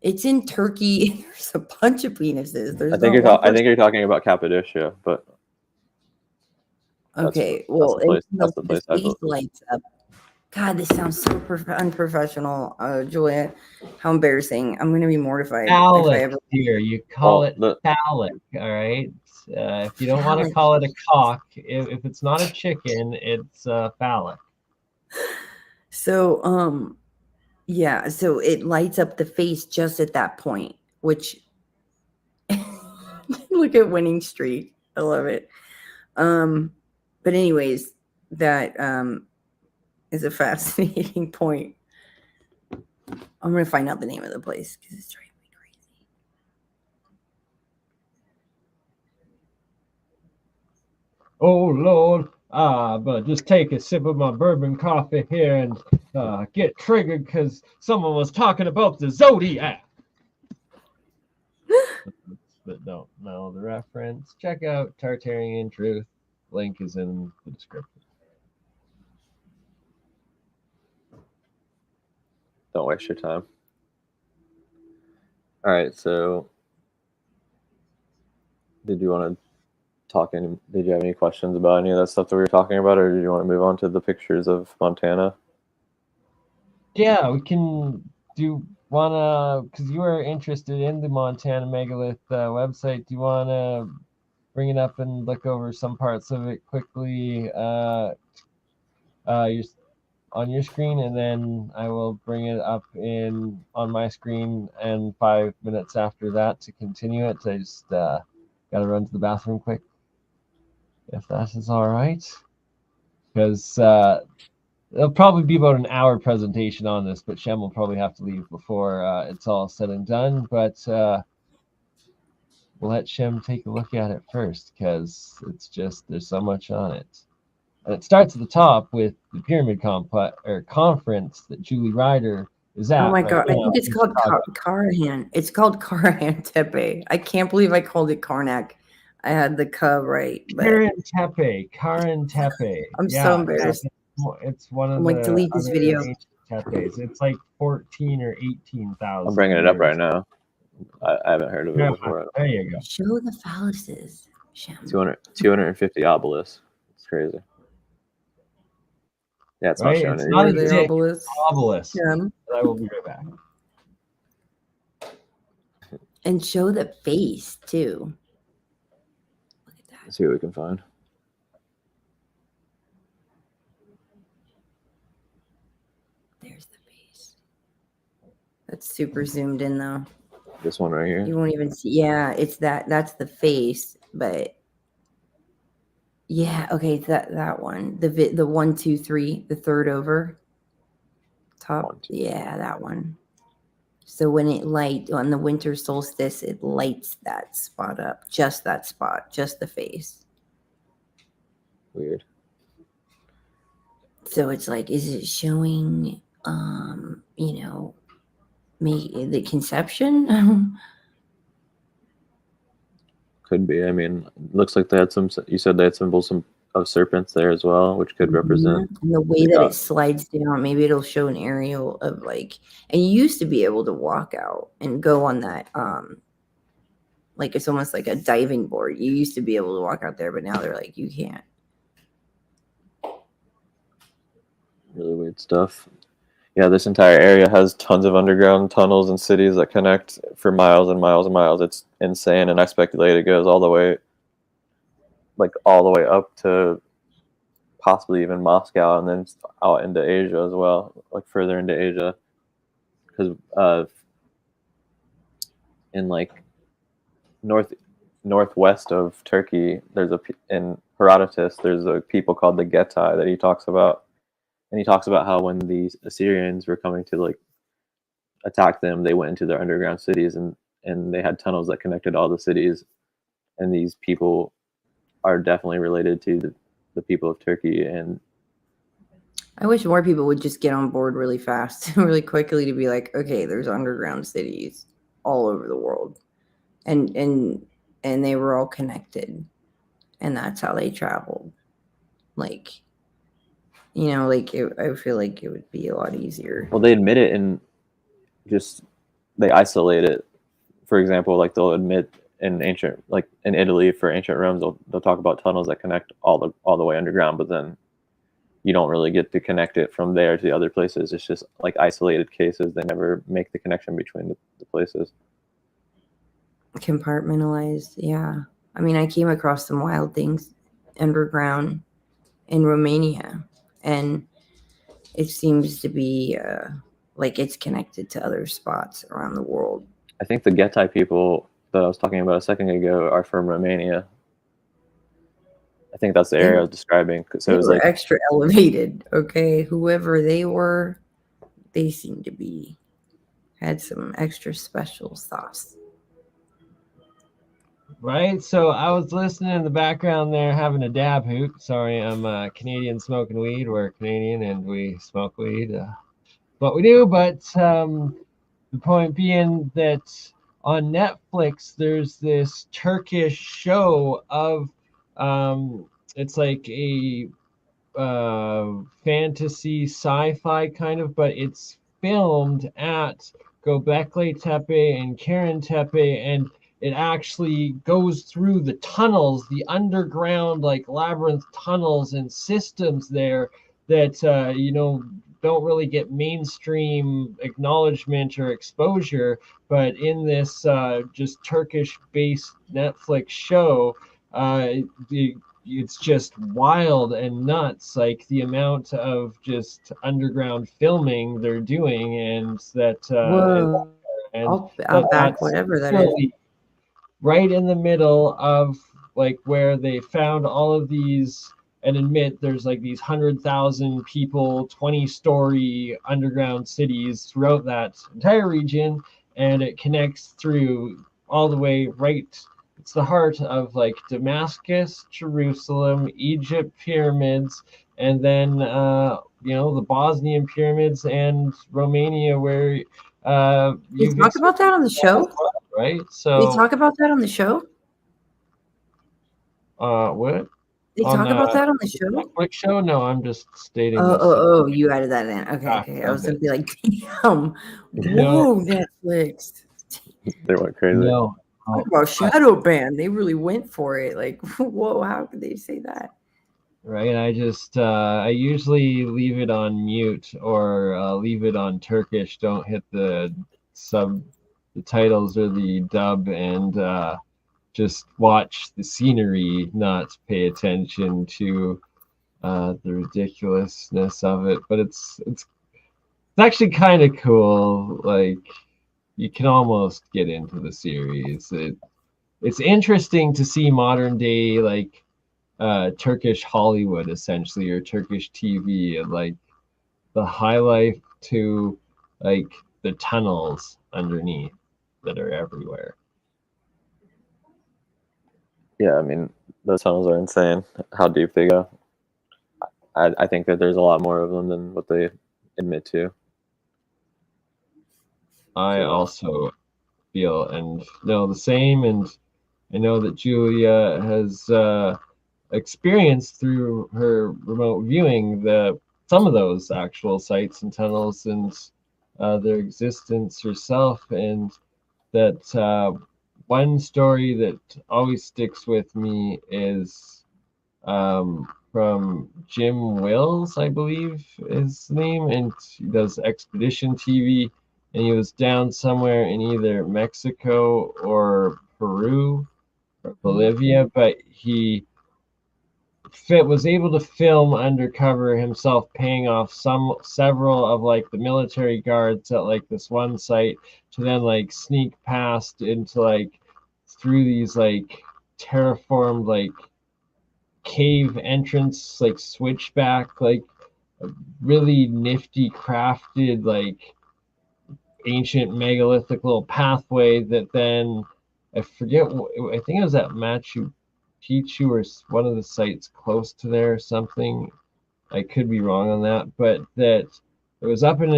It's in Turkey. There's a bunch of penises. I think you're talking about Cappadocia, but okay. That's the place. The lights up. God, this sounds so unprofessional, Julia. How embarrassing! I'm going to be mortified. Phallic here. You call it phallic. All right. If you don't want to call it a cock, if it's not a chicken, it's phallic. So, yeah, so it lights up the face just at that point, which look at winning streak. I love it. But anyways, that is a fascinating point. I'm going to find out the name of the place because it's driving me crazy. Oh, Lord. But just take a sip of my bourbon coffee here and get triggered because someone was talking about the Zodiac. But don't know the reference. Check out Tartarian Truth. Link is in the description. Don't waste your time. All right, so did you want to did you have any questions about any of that stuff that we were talking about, or did you want to move on to the pictures of Montana? Yeah, we can because you were interested in the Montana megalith website. Do you want to bring it up and look over some parts of it quickly on your screen, and then I will bring it up on my screen, and 5 minutes after that to continue it. I just got to run to the bathroom quick, if that is all right, because it'll probably be about an hour presentation on this, but Shem will probably have to leave before it's all said and done. But we'll let Shem take a look at it first, because it's just, there's so much on it. And it starts at the top with the Pyramid Conference that Julie Ryder is at. Oh my right God, I now think it's in called Chicago. Karahan. It's called Karahan Tepe. I can't believe I called it Karnak. I had the K right. But Karen Tepe. I'm so embarrassed. It's one of I'm the like, delete this other video. ancient Tepes. It's like 14 or 18,000. I'm bringing it up years. right now. I haven't heard of it before. There you go. Show the phalluses, Shem. 250 obelisks. It's crazy. Yeah, it's not Right? showing It's it. not Where a are the dick, obelisks? obelisk. Shem. But I will be right back. And show the face too. Look at that. Let's see what we can find. There's the face. That's super zoomed in though. This one right here. You won't even see. Yeah, it's that's the face, but yeah, okay, that one. The 1, 2, 3, the third over. Top. 1, 2. Yeah, that one. So when it on the winter solstice, it lights that spot up, just that spot, just the face. Weird. So it's like, is it showing the conception? Could be. I mean, it looks like they had some. You said they had symbols of serpents there as well, which could represent. And the way that it slides down, maybe it'll show an aerial of like, and you used to be able to walk out and go on that, like it's almost like a diving board. You used to be able to walk out there, but now they're like, you can't. Really weird stuff. Yeah, this entire area has tons of underground tunnels and cities that connect for miles and miles and miles. It's insane, and I speculate it goes all the way up to possibly even Moscow, and then out into Asia as well, like further into Asia. Because in like northwest of Turkey, in Herodotus, there's a people called the Getae that he talks about. And he talks about how when the Assyrians were coming to like attack them, they went into their underground cities, and they had tunnels that connected all the cities. And these people are definitely related to the people of Turkey. And I wish more people would just get on board really fast, really quickly, to be like, okay, there's underground cities all over the world, and they were all connected, and that's how they traveled. Like, I feel like it would be a lot easier. Well, they admit it, and just they isolate it. For example, like they'll admit in Italy for ancient Rome, they'll talk about tunnels that connect all the way underground, but then you don't really get to connect it from there to the other places. It's just like isolated cases. They never make the connection between the places. Compartmentalized, yeah. I mean, I came across some wild things underground in Romania, and it seems to be like it's connected to other spots around the world. I think the Getae people that I was talking about a second ago are from Romania. I think that's the area I was describing. So they it was were like extra elevated. Okay, whoever they were, they seem to be had some extra special sauce. Right, so I was listening in the background there, having a dab hoot. Sorry, I'm Canadian smoking weed. We're Canadian and we smoke weed. What we do, but the point being that on Netflix, there's this Turkish show of it's like a fantasy sci-fi kind of, but it's filmed at Göbekli Tepe and Karen Tepe, and it actually goes through the tunnels, the underground like labyrinth tunnels and systems there that don't really get mainstream acknowledgement or exposure. But in this just Turkish-based Netflix show, it's just wild and nuts, like the amount of just underground filming they're doing, and that Whoa. and I'll back that's whatever that is. literally right in the middle of like where they found all of these, and admit there's like these 100,000 people, 20-story underground cities throughout that entire region, and it connects through all the way right. It's the heart of like Damascus, Jerusalem, Egypt pyramids, and then the Bosnian pyramids and Romania, where They you've talk about that on the show? right? They So talk about that on the show? what? They On talk about that on the show? quick show? No, I'm just stating this. Oh, you added that in. Okay, Ah, okay. I was okay. gonna be like, damn, No. whoa, Netflix. They went crazy. No. Talk about shadow ban. They really went for it. Like, whoa, how could they say that? Right. I usually leave it on mute or leave it on Turkish. Don't hit the titles or the dub, and just watch the scenery, not pay attention to the ridiculousness of it. But it's actually kind of cool. Like, you can almost get into the series. It's interesting to see modern day, like Turkish Hollywood, essentially, or Turkish TV, and like the high life to like the tunnels underneath that are everywhere. Yeah, I mean, those tunnels are insane. How deep they go. I think that there's a lot more of them than what they admit to. I also feel and know the same, and I know that Julia has experienced through her remote viewing some of those actual sites and tunnels, and their existence herself. And that one story that always sticks with me is from Jim Wills, I believe is the name, and he does Expedition TV, and he was down somewhere in either Mexico or Peru or Bolivia, but he was able to film undercover himself paying off several of like the military guards at like this one site, to then like sneak past into like through these like terraformed like cave entrance, like switchback, like really nifty crafted like ancient megalithic little pathway that then I forget, I think it was at Machu Picchu or one of the sites close to there or something. I could be wrong on that, but that it was up in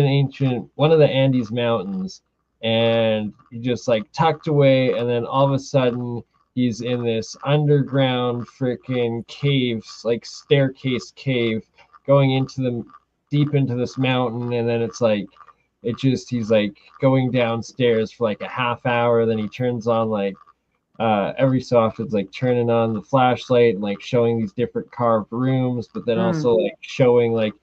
one of the Andes mountains, and he just like tucked away, and then all of a sudden he's in this underground freaking caves, like staircase cave, going deep into this mountain, and then it's like he's like going downstairs for like a half hour, then he turns on like every so often it's like turning on the flashlight and like showing these different carved rooms, but then also like showing like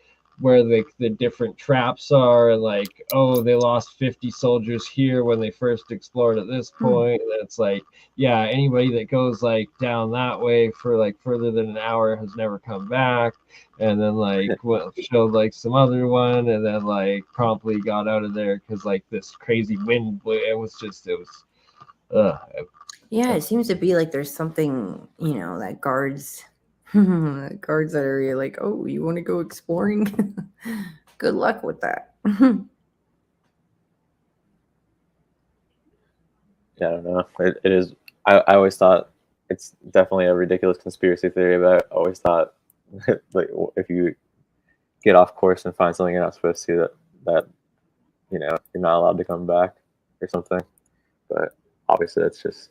where the different traps are, and like, oh, they lost 50 soldiers here when they first explored at this point. And it's like, yeah, anybody that goes like down that way for like further than an hour has never come back. And then like showed like some other one, and then like promptly got out of there because like this crazy wind blew. Yeah, it seems to be like there's something, that guards that area, like, oh, you want to go exploring? Good luck with that. Yeah, I don't know. It is. I always thought it's definitely a ridiculous conspiracy theory, but I always thought like if you get off course and find something you're not supposed to, that you're not allowed to come back or something. But obviously, that's just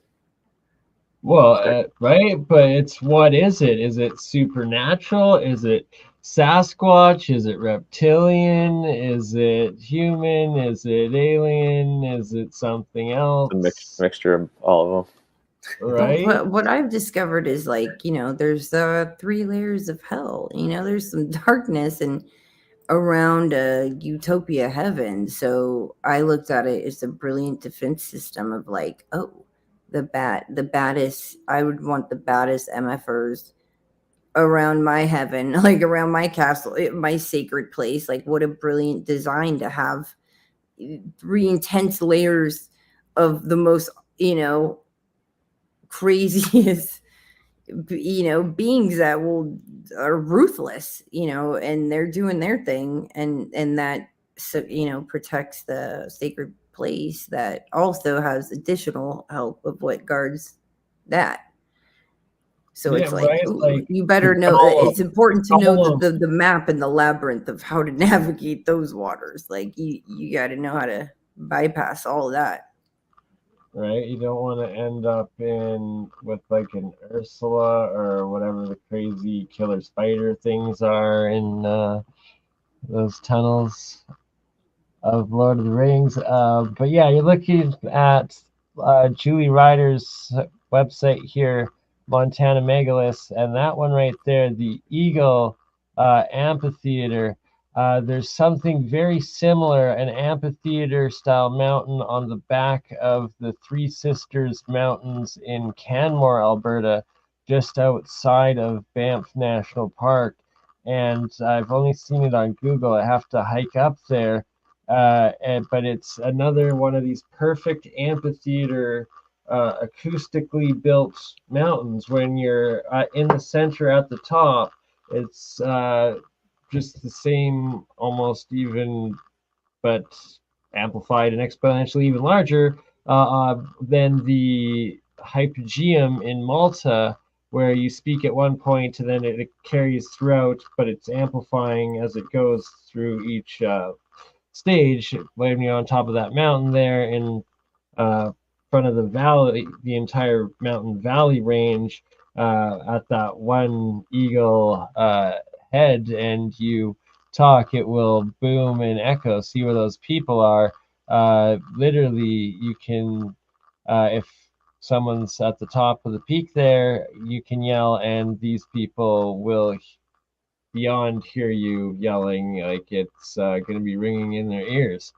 right. But it's, what is it? Is it supernatural? Is it Sasquatch? Is it reptilian? Is it human? Is it alien? Is it something else? a mixture of all of them. Right. What I've discovered is like, there's 3 layers of hell. There's some darkness and around a utopia heaven. So I looked at it as a brilliant defense system of like, oh, the baddest. I would want the baddest MFers around my heaven, like around my castle, my sacred place. Like, what a brilliant design to have 3 intense layers of the most, craziest, beings that are ruthless, and they're doing their thing, and that, so, protects the sacred place that also has additional help of what guards that. So Yeah, it's like, right. ooh, Like you better the know. It's golem, important to the know golem, the map and the labyrinth of how to navigate those waters. Like, you got to know how to bypass all of that. right? You don't want to end up in with like an Ursula or whatever the crazy killer spider things are in those tunnels of Lord of the Rings. But yeah, you're looking at Julie Ryder's website here, Montana Megaliths, and that one right there, the Eagle Amphitheater. There's something very similar, an amphitheater style mountain on the back of the Three Sisters Mountains in Canmore, Alberta, just outside of Banff National Park. And I've only seen it on Google. I have to hike up there. But it's another one of these perfect amphitheater, acoustically built mountains. When you're in the center at the top, it's just the same, almost even, but amplified and exponentially even larger than the hypogeum in Malta, where you speak at one point and then it carries throughout, but it's amplifying as it goes through each stage. When you're on top of that mountain there in front of the valley, the entire mountain valley range, at that one eagle head, and you talk, it will boom and echo. See where those people are. Literally, you can, if someone's at the top of the peak there, you can yell, and these people will beyond hear you yelling. Like, it's going to be ringing in their ears.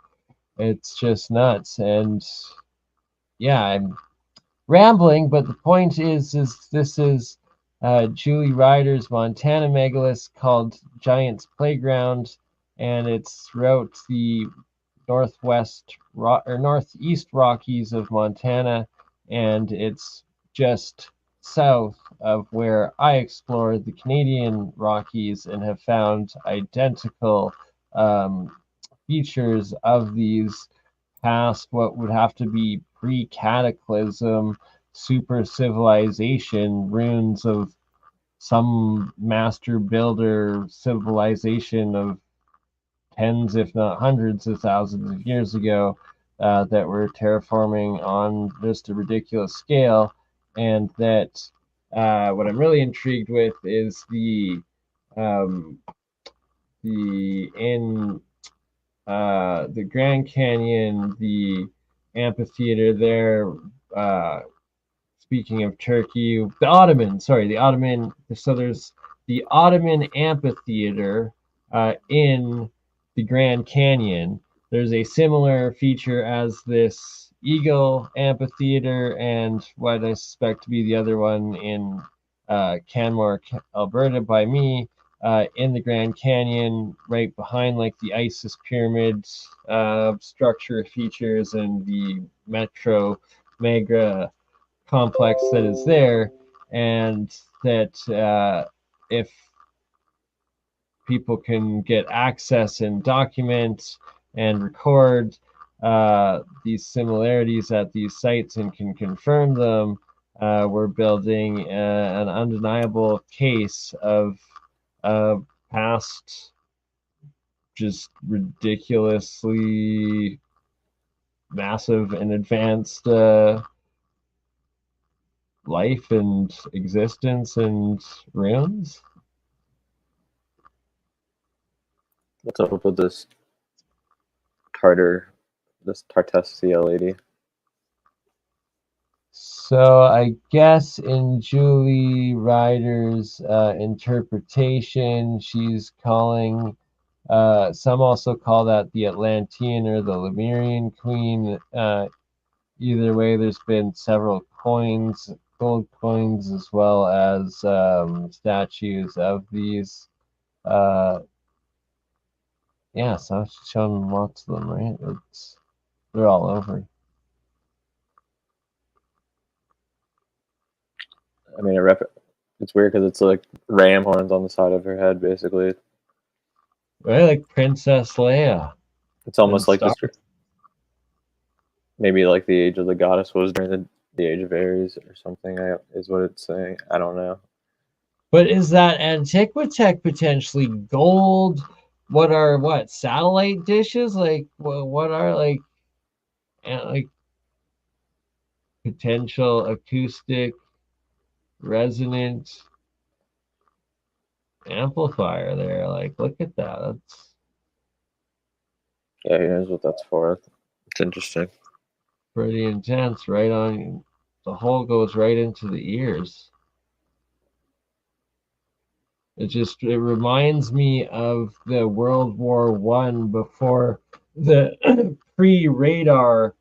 It's just nuts. And yeah, I'm rambling, but the point is this is Julie Ryder's Montana megaliths called Giant's Playground, and it's throughout the northeast Rockies of Montana, and it's just south of where I explored the Canadian Rockies and have found identical features of these past what would have to be pre-cataclysm super civilization ruins of some master builder civilization of tens, if not hundreds of thousands of years ago, that were terraforming on just a ridiculous scale. And that what I'm really intrigued with is the in the Grand Canyon, the amphitheater there. Speaking of Turkey, the Ottoman. So there's the Ottoman amphitheater in the Grand Canyon. There's a similar feature as this Eagle Amphitheater and what I suspect to be the other one in Canmore, Alberta, by me. In the Grand Canyon, right behind like the Isis pyramid structure features and the Metro Magra complex that is there, and that if people can get access and document and record these similarities at these sites and can confirm them, we're building an undeniable case of past just ridiculously massive and advanced life and existence and runes. What's up with this Tartessia lady? So I guess in Julie Ryder's interpretation, she's calling, some also call that the Atlantean or the Lemurian queen. Either way, there's been several gold coins, as well as statues of these. Yeah, so I was showing lots of them, right? They're all over. I mean, it's weird because it's like ram horns on the side of her head, basically. Right, like Princess Leia. It's almost like just maybe like the age of the goddess was during the age of Aries or something, is what it's saying. I don't know. But is that Antiquitech potentially gold? What are satellite dishes? Like what are like potential acoustic resonant amplifier there? Like, look at that. That's Yeah, who knows what that's for. It's interesting. pretty intense. Right on, the hole goes right into the ears. It reminds me of the World War I before the pre-radar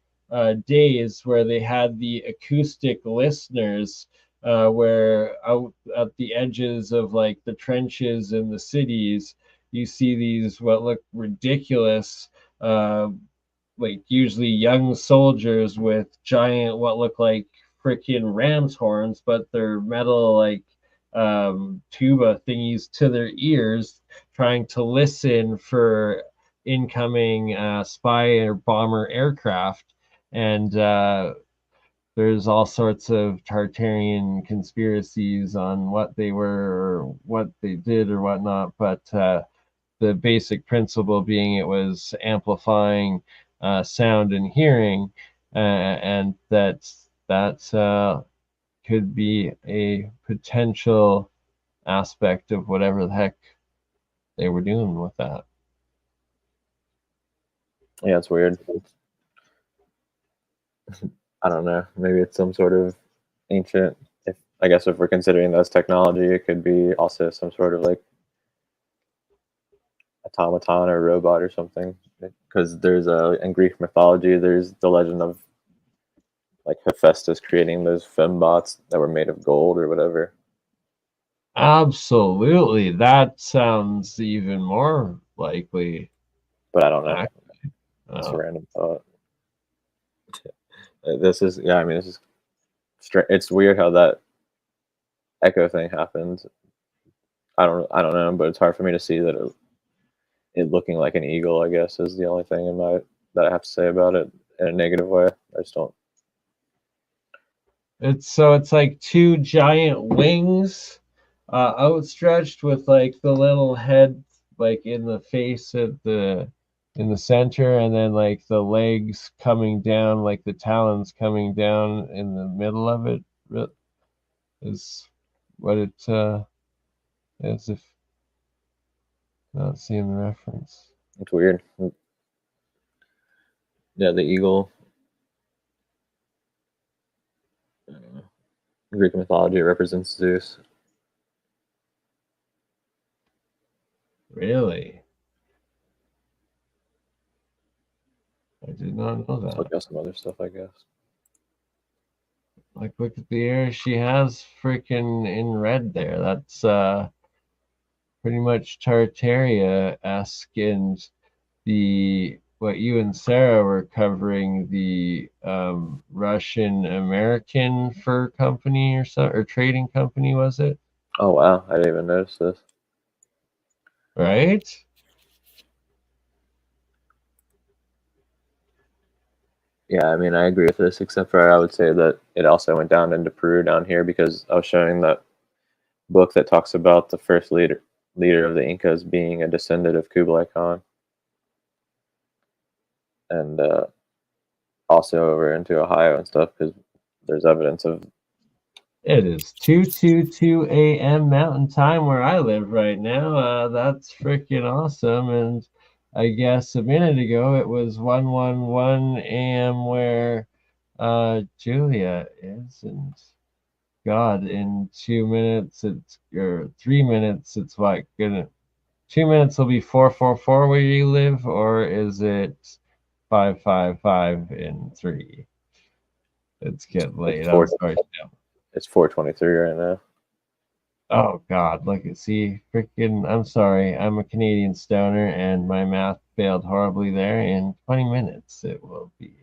days, where they had the acoustic listeners, where out at the edges of like the trenches in the cities, you see these what look ridiculous, like usually young soldiers with giant what look like freaking ram's horns, but they're metal like tuba thingies to their ears, trying to listen for incoming spy or bomber aircraft. And there's all sorts of Tartarian conspiracies on what they were, or what they did, or whatnot. But the basic principle being it was amplifying sound and hearing, and that could be a potential aspect of whatever the heck they were doing with that. Yeah, it's weird. I don't know. Maybe it's some sort of ancient. I guess if we're considering that as technology, it could be also some sort of like automaton or robot or something. Because in Greek mythology, there's the legend of like Hephaestus creating those fembots that were made of gold or whatever. Absolutely. That sounds even more likely. But I don't know. It's a random thought. This is it's weird how that echo thing happened. I don't know, but it's hard for me to see that it looking like an eagle, I guess, is the only thing that I have to say about it in a negative way. I just don't. It's like two giant wings outstretched with like the little head like in the face in the center, and then like the legs coming down, like the talons coming down in the middle of it, is what it is, if not seeing the reference. It's weird. Yeah, the eagle. Greek mythology represents Zeus. Really? I did not know that. Look at some other stuff, I guess. Like, look at the air she has freaking in red there. That's pretty much Tartaria-esque, and what you and Sarah were covering, the Russian American fur company or trading company, was it? Oh wow, I didn't even notice this. Right? Yeah, I mean, I agree with this, except for I would say that it also went down into Peru down here, because I was showing that book that talks about the first leader of the Incas being a descendant of Kublai Khan. And also over into Ohio and stuff, because there's evidence of. It is 2:22 a.m. Mountain Time where I live right now. That's freaking awesome. And I guess a minute ago it was 1:11 a.m. where Julia is. And God, in 2 minutes, or 3 minutes, it's what, 2 minutes will be 4:44 where you live, or is it 5:55 in 3? It's getting late. It's I'm sorry. It's 4:23 right now. Oh God, look at see, freaking. I'm sorry. I'm a Canadian stoner, and my math failed horribly there. In 20 minutes, it will be.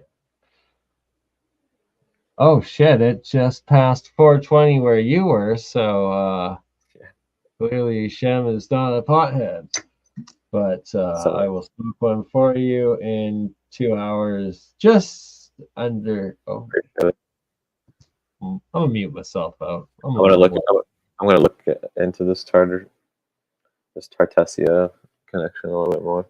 Oh shit! It just passed 4:20 where you were. So clearly, Shem is not a pothead. But I will smoke one for you in 2 hours, just under. Oh, I'm gonna mute myself out. I'm gonna look into this Tartessia connection a little bit more.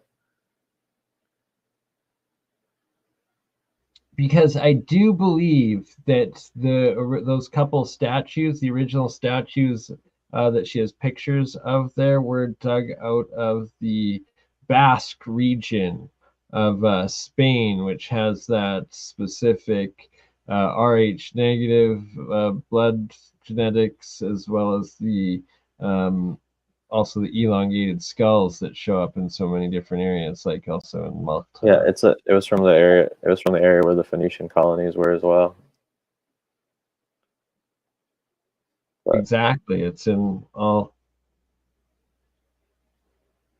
Because I do believe that those couple statues, the original statues that she has pictures of there, were dug out of the Basque region of Spain, which has that specific Rh negative blood genetics, as well as the also the elongated skulls that show up in so many different areas, like also in Malta. Yeah, it was from the area. It was from the area where the Phoenician colonies were as well. But exactly, it's in all.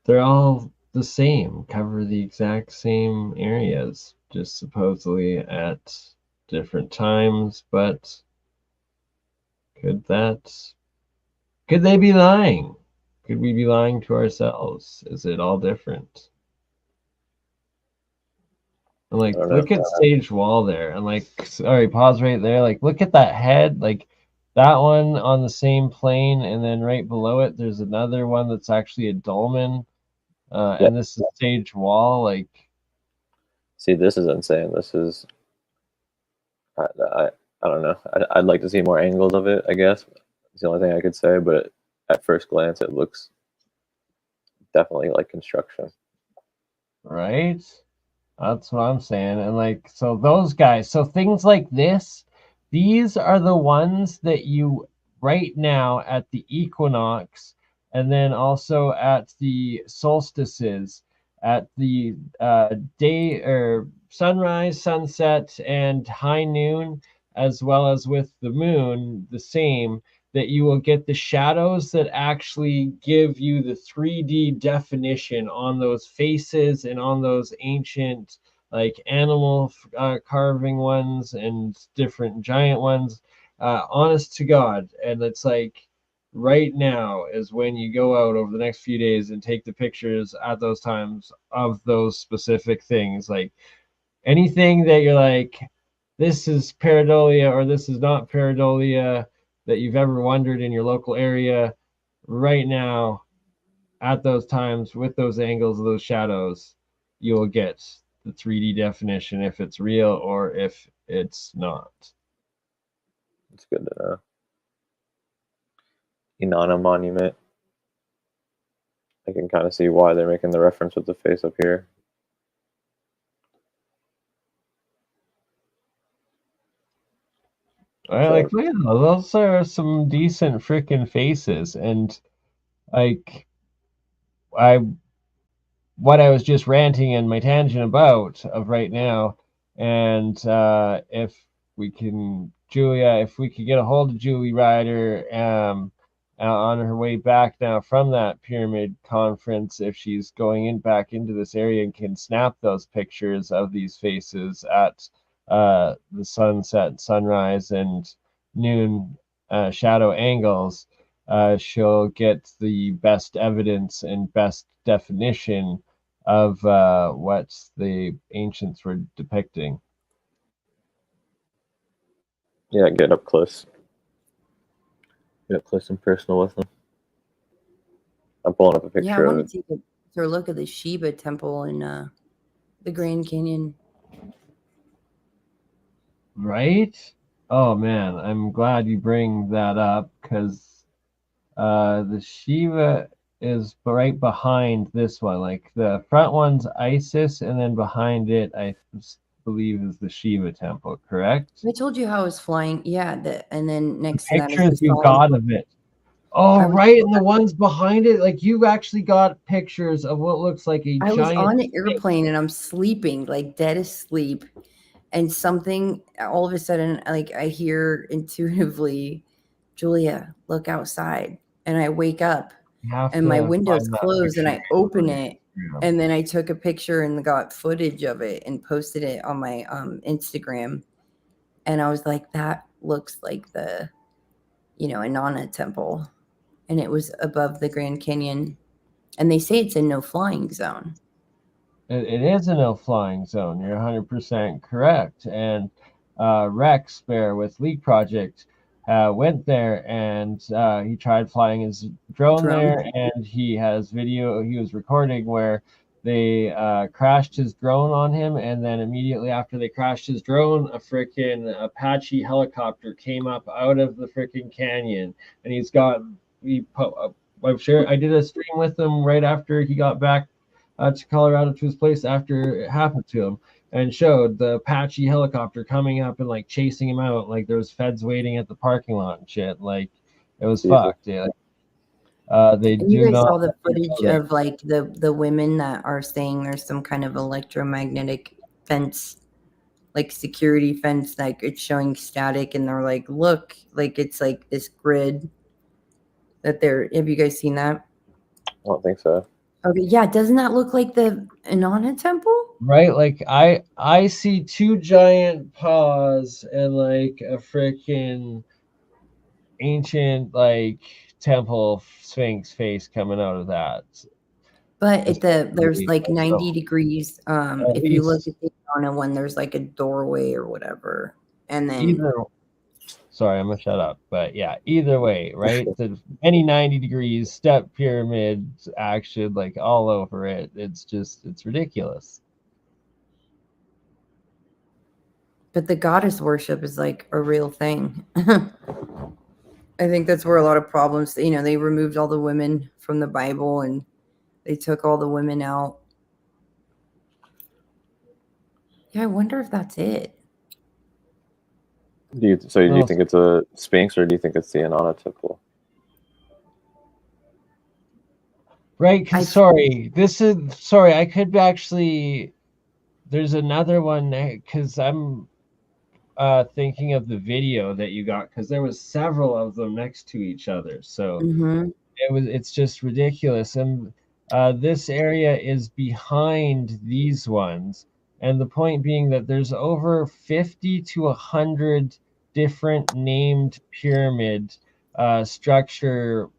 They're all the same, cover the exact same areas, just supposedly at different times. But could they be lying? Could we be lying to ourselves? Is it all different? And like, look at Sage Wall there, and like, sorry, pause right there. Like, look at that head, like that one on the same plane, and then right below it, there's another one that's actually a dolmen, and this is Sage Wall. Like, see, this is insane. This is, I don't know. I'd like to see more angles of it, I guess. It's the only thing I could say, but at first glance, it looks definitely like construction. Right? That's what I'm saying. And like, so those guys, so things like this, these are the ones that you right now at the equinox, and then also at the solstices, at the day or sunrise, sunset, and high noon, as well as with the moon, the same, that you will get the shadows that actually give you the 3D definition on those faces and on those ancient like animal carving ones and different giant ones. Honest to God. And it's like right now is when you go out over the next few days and take the pictures at those times of those specific things. Like anything that you're like, this is pareidolia or this is not pareidolia, that you've ever wondered in your local area, right now at those times with those angles of those shadows, you will get the 3D definition if it's real or if it's not. It's good to know. Inanna Monument. I can kind of see why they're making the reference with the face up here. I like, look at those are some decent freaking faces, and like what I was just ranting and my tangent about of right now, and if we can, Julia, if we could get a hold of Julie Ryder on her way back now from that pyramid conference, if she's going in back into this area and can snap those pictures of these faces at the sunset, sunrise, and noon shadow angles, she'll get the best evidence and best definition of what the ancients were depicting. Yeah, get up close. Get up close and personal with them. I'm pulling up a picture. Yeah, I want to take a look at the Shiva temple in the Grand Canyon. Right? Oh man, I'm glad you bring that up, because the Shiva is right behind this one. Like the front one's Isis, and then behind it, I believe, is the Shiva temple. Correct? I told you how I was flying. Yeah, and then next the to that is pictures you got of it. Oh, right, and the ones behind it, like you've actually got pictures of what looks like a giant. I was on an airplane and I'm sleeping, like dead asleep. And something all of a sudden, like I hear intuitively, Julia, look outside. And I wake up You have and my to window's find that closed and picture I open on it. Instagram. And then I took a picture and got footage of it and posted it on my Instagram. And I was like, that looks like the, Inanna temple. And it was above the Grand Canyon. And they say it's in no flying zone. It is a no flying zone. You're 100% correct. And Rex Bear with Leak Project went there and he tried flying his drone there, and he has video he was recording where they crashed his drone on him, and then immediately after they crashed his drone, a freaking Apache helicopter came up out of the freaking canyon, and I'm sure I did a stream with him right after he got back to Colorado to his place after it happened to him, and showed the Apache helicopter coming up and like chasing him out, like there was feds waiting at the parking lot and shit. Like it was fucked. Yeah. They and do you guys not saw the footage of like the women that are saying there's some kind of electromagnetic fence, like security fence, like it's showing static, and they're like, look, like it's like this grid that they're. Have you guys seen that? I don't think so. Okay, yeah, doesn't that look like the Inanna temple? Right, like I see two giant paws and like a freaking ancient like temple sphinx face coming out of that. But there's like 90 degrees. At If you look least at the Inanna one, there's like a doorway or whatever, and then sorry, I'm gonna shut up. But yeah, either way, right? Any 90 degrees step pyramid action, like all over it. It's ridiculous. but the goddess worship is like a real thing. I think that's where a lot of problems, they removed all the women from the Bible and they took all the women out. Yeah, I wonder if that's it. Do you think it's a Sphinx, or do you think it's the Inanna temple? Right, I could actually, there's another one because I'm thinking of the video that you got, because there was several of them next to each other, so it's just ridiculous. And this area is behind these ones, and the point being that there's over 50 to 100 different named pyramid structure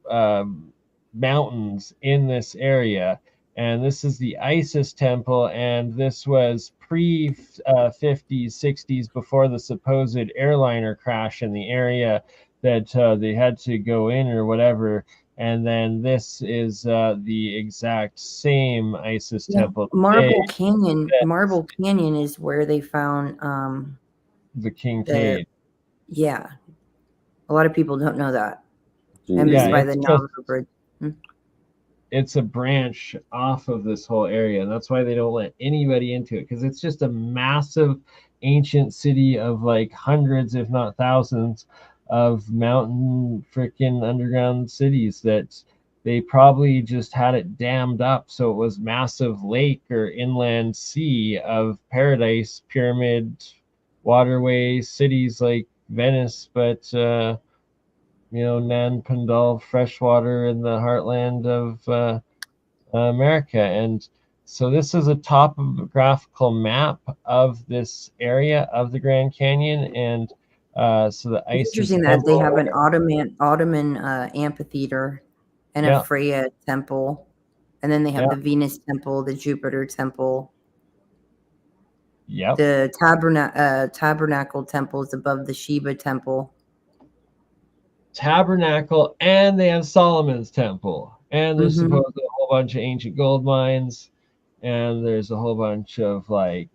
mountains in this area. And this is the Isis temple, and this was pre 50s, 60s, before the supposed airliner crash in the area that they had to go in or whatever. And then this is the exact same Isis temple. Marble Canyon is where they found the Kincaid. Yeah, a lot of people don't know that. Jeez. And it's by the Navajo Bridge. It's a branch off of this whole area, and that's why they don't let anybody into it, because it's just a massive ancient city of like hundreds, if not thousands, of mountain freaking underground cities that they probably just had it dammed up, so it was massive lake or inland sea of paradise pyramid waterway cities like Venice, but Nan Pandal freshwater in the heartland of America. And so this is a topographical map of this area of the Grand Canyon. And so the Isis interesting that they have an Ottoman amphitheater and a Freya temple, and then they have the Venus temple, the Jupiter temple. The tabernacle temple is above the Sheba temple. Tabernacle, and they have Solomon's temple, and there's supposedly a whole bunch of ancient gold mines, and there's a whole bunch of like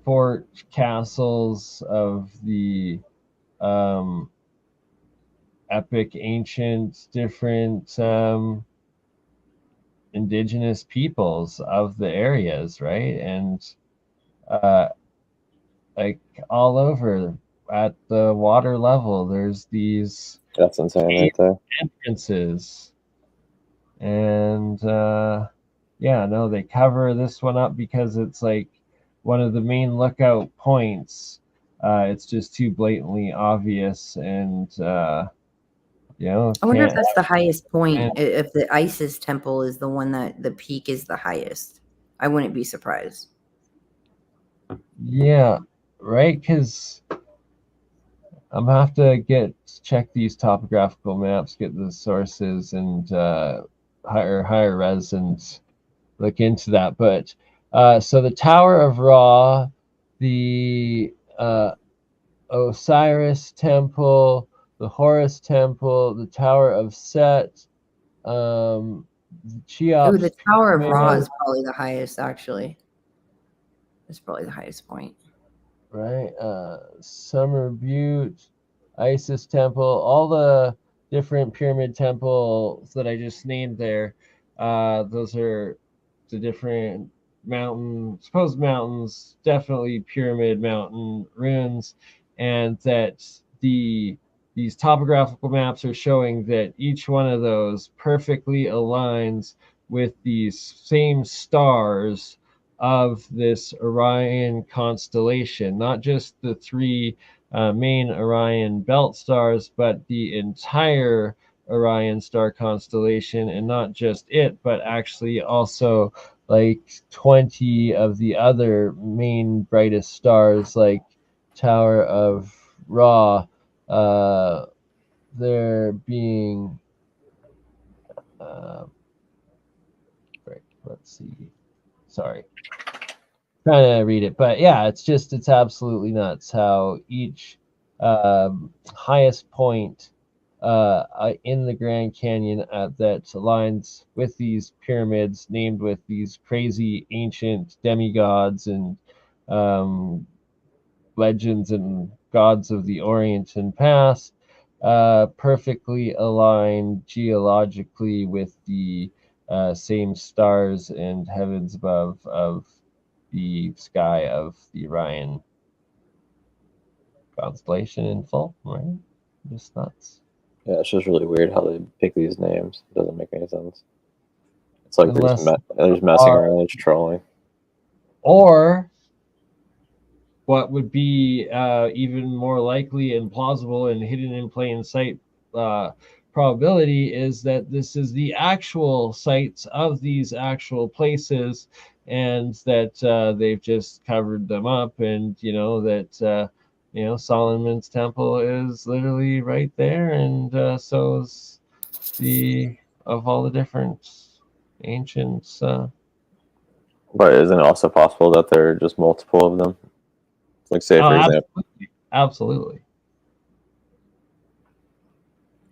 fort castles of the epic ancient different indigenous peoples of the areas, right? And like all over at the water level, there's these that's insane right there entrances. And they cover this one up because it's like one of the main lookout points. It's just too blatantly obvious, and I wonder if that's the highest point. If the Isis temple is the one that the peak is the highest, I wouldn't be surprised. Yeah, right. Because I'm gonna have to check these topographical maps, get the sources, and higher res, and look into that. But so the Tower of Ra, the Osiris Temple, the Horus Temple, the Tower of Set, Cheops. The Tower of Ra is probably the highest, actually. It's probably the highest point. Right. Summer Butte, Isis Temple, all the different pyramid temples that I just named there. Those are the different supposed mountains, definitely pyramid mountain ruins, and that these topographical maps are showing that each one of those perfectly aligns with these same stars of this Orion constellation, not just the three main Orion belt stars, but the entire Orion star constellation, and not just it, but actually also like 20 of the other main brightest stars, like Tower of Ra. There being right, let's see. Sorry, trying to read it, but yeah, it's absolutely nuts how each highest point in the Grand Canyon that aligns with these pyramids named with these crazy ancient demigods and legends and gods of the Orient and past, perfectly aligned geologically with the same stars and heavens above of the sky of the Orion constellation in full, right? Just nuts. Yeah, it's just really weird how they pick these names. It doesn't make any sense. It's like they're just messing around, it's trolling. Or what would be even more likely and plausible and hidden in plain sight probability is that this is the actual sites of these actual places, and that they've just covered them up, and that Solomon's temple is literally right there, and so is of all the different ancients. But isn't it also possible that there are just multiple of them? Like, say, for example. Absolutely.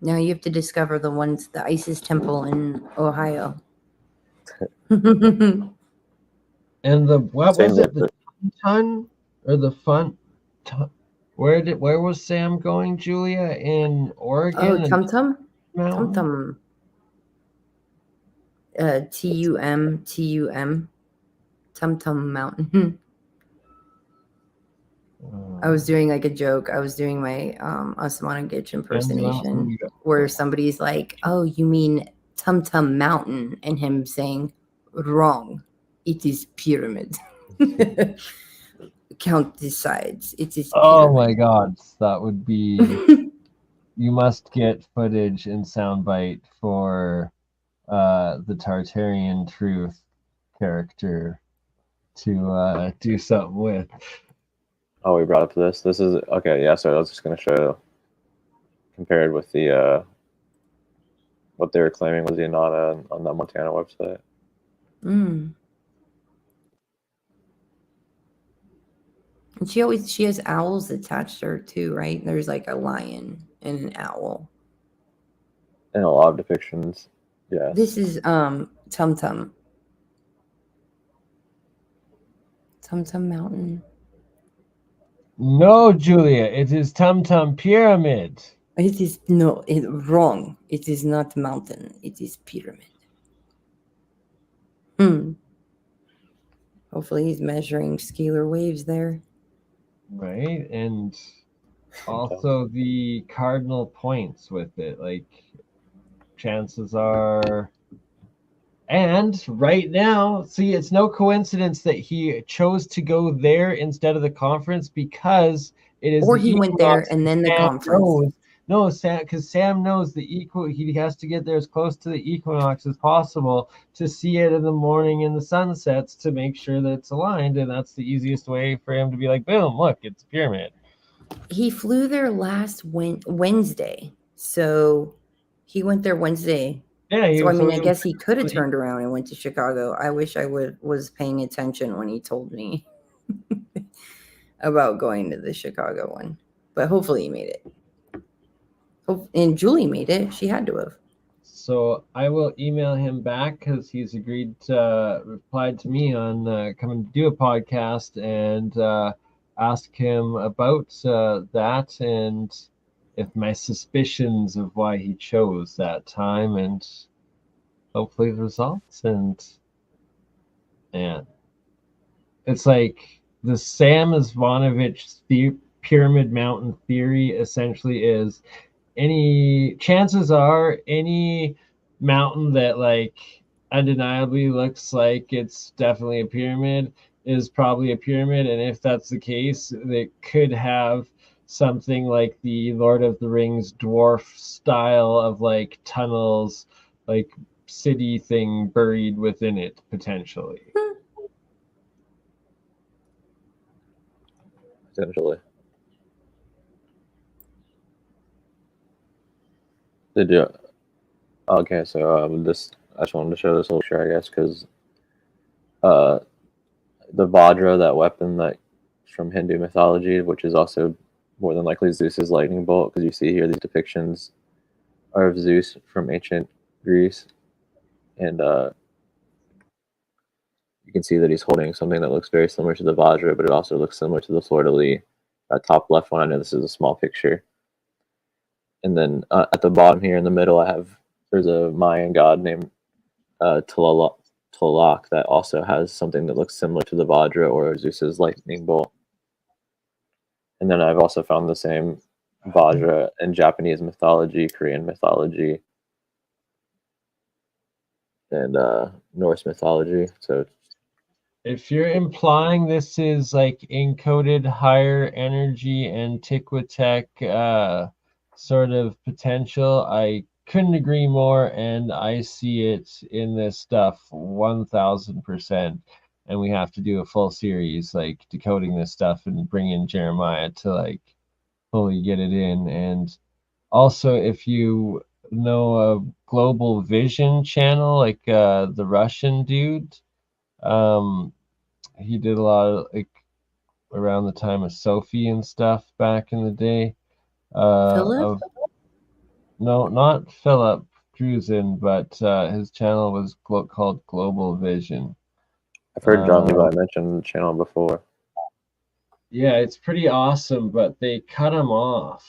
Now you have to discover the Isis temple in Ohio. And what was it? The ton or the fun? Where was Sam going, Julia? In Oregon? Oh, Tum-Tum? Tum-Tum. Tum. Tum-Tum Mountain. I was doing like a joke. I was doing my ScienceGuy impersonation where somebody's like, "Oh, you mean Tum-Tum Mountain?" and him saying, "Wrong. It is pyramid." Count the sides. It is pyramid. Oh my God, that would be. You must get footage and soundbite for the Tartarian truth character to do something with. Oh, we brought up this. This is okay. Yeah, so I was just going to show compared with the what they were claiming was the Anana on the Montana website. And she has owls attached to her too, right? There's like a lion and an owl. And a lot of depictions. Yeah. This is Tum-Tum. Tum-Tum Mountain. No, Julia, it is Tum-Tum Pyramid. It is wrong. It is not mountain. It is pyramid. Hopefully he's measuring scalar waves there. Right, and also the cardinal points with it. Like, chances are And right now, see, it's no coincidence that he chose to go there instead of the conference, because it is Or the he went there equinox. and then the Sam conference. knows, no, Sam, because Sam knows he has to get there as close to the equinox as possible to see it in the morning and the sunsets to make sure that it's aligned, and that's the easiest way for him to be like, boom, look, it's a pyramid. He flew there last Wednesday, so he went there Wednesday. Yeah, So I mean, I he guess he could have turned around and went to Chicago. I wish I was paying attention when he told me about going to the Chicago one, but hopefully he made it. And Julie made it. She had to have. So I will email him back because he's agreed to replied to me on coming to do a podcast, and ask him about that, and if my suspicions of why he chose that time, and hopefully the results. And it's like the Sam Ivanovich pyramid mountain theory essentially is, any chances are any mountain that like undeniably looks like it's definitely a pyramid is probably a pyramid. And if that's the case, it could have something like the Lord of the Rings dwarf style of like tunnels, like city thing buried within it potentially. Essentially. Did you? Okay, so this I just wanted to show this little picture, I guess, because the Vajra, that weapon that's from Hindu mythology, which is also more than likely Zeus's lightning bolt, because you see here these depictions are of Zeus from ancient Greece, and you can see that he's holding something that looks very similar to the Vajra, but it also looks similar to the fleur-de-lis. That top left one, I know this is a small picture. And then at the bottom here in the middle, there's a Mayan god named Tlaloc that also has something that looks similar to the Vajra or Zeus's lightning bolt. And then I've also found the same Vajra in Japanese mythology, Korean mythology, and Norse mythology. So If you're implying this is like encoded higher energy antiquitech sort of potential, I couldn't agree more, and I see it in this stuff 1000%. And we have to do a full series like decoding this stuff and bring in Jeremiah to like fully get it in. And also, if you know a Global Vision channel, like the Russian dude, he did a lot of like around the time of Sophie and stuff back in the day. Philip? No, not Philip Druzin, but his channel was called Global Vision. I've heard John Levi mention the channel before. Yeah, it's pretty awesome, but they cut him off,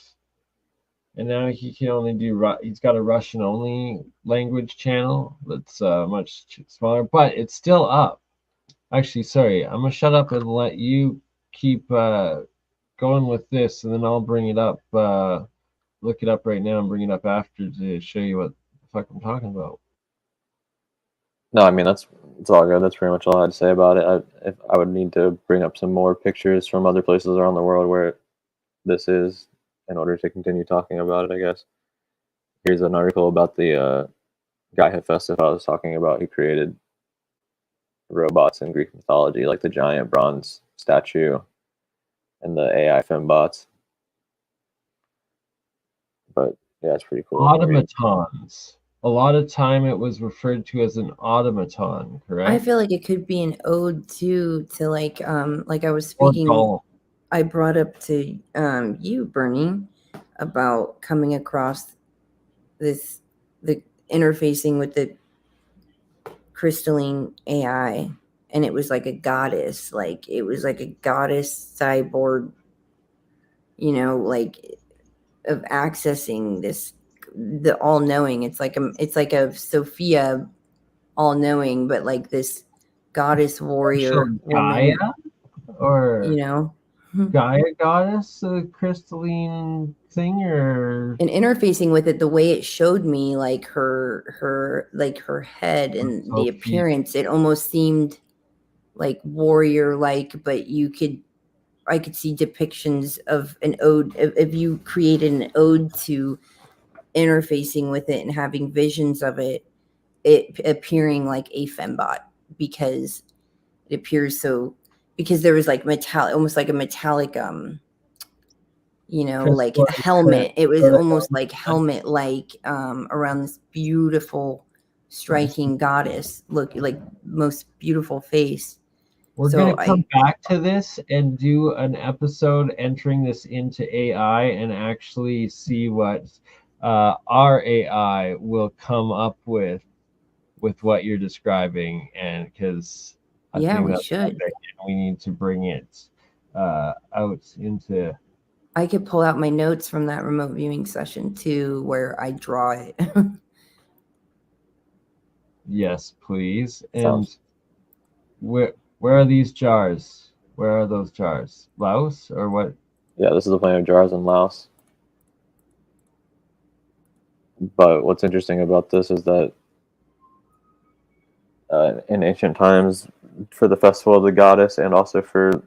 and now he can only do. He's got a Russian only language channel that's much smaller, but it's still up. Actually, sorry, I'm gonna shut up and let you keep going with this, and then I'll bring it up. Look it up right now and bring it up after to show you what the fuck I'm talking about. No, I mean it's all good. That's pretty much all I had to say about it. If I would need to bring up some more pictures from other places around the world where this is in order to continue talking about it, I guess. Here's an article about the guy Hephaestus I was talking about. He created robots in Greek mythology, like the giant bronze statue and the AI fembots. But yeah, it's pretty cool. Automatons. A lot of time it was referred to as an automaton, correct? I feel like it could be an ode to like I was speaking. I brought up to you, Bernie, about coming across the interfacing with the crystalline AI, and it was like a goddess, like it was like a goddess cyborg, like of accessing the all-knowing. It's like a Sophia all-knowing, but like this goddess warrior woman, Gaia, or Gaia goddess, a crystalline thing, or And interfacing with it, the way it showed me like her head and so the appearance, it almost seemed like warrior like, but I could see depictions of an ode. If you created an ode to interfacing with it and having visions of it appearing like a fembot, because it appears so, because there was like metallic, almost like a metallic like a helmet. It was almost like helmet like around this beautiful striking goddess, look like most beautiful face. We're So going to come back to this and do an episode entering this into AI and actually see what our AI will come up with what you're describing. And because I think we that's should. epic, and we need to bring it out into. I could pull out my notes from that remote viewing session too, where I draw it. Yes, please. And where are these jars? Where are those jars? Laos or what? Yeah, this is the planet of jars in Laos. But what's interesting about this is that in ancient times, for the festival of the goddess and also for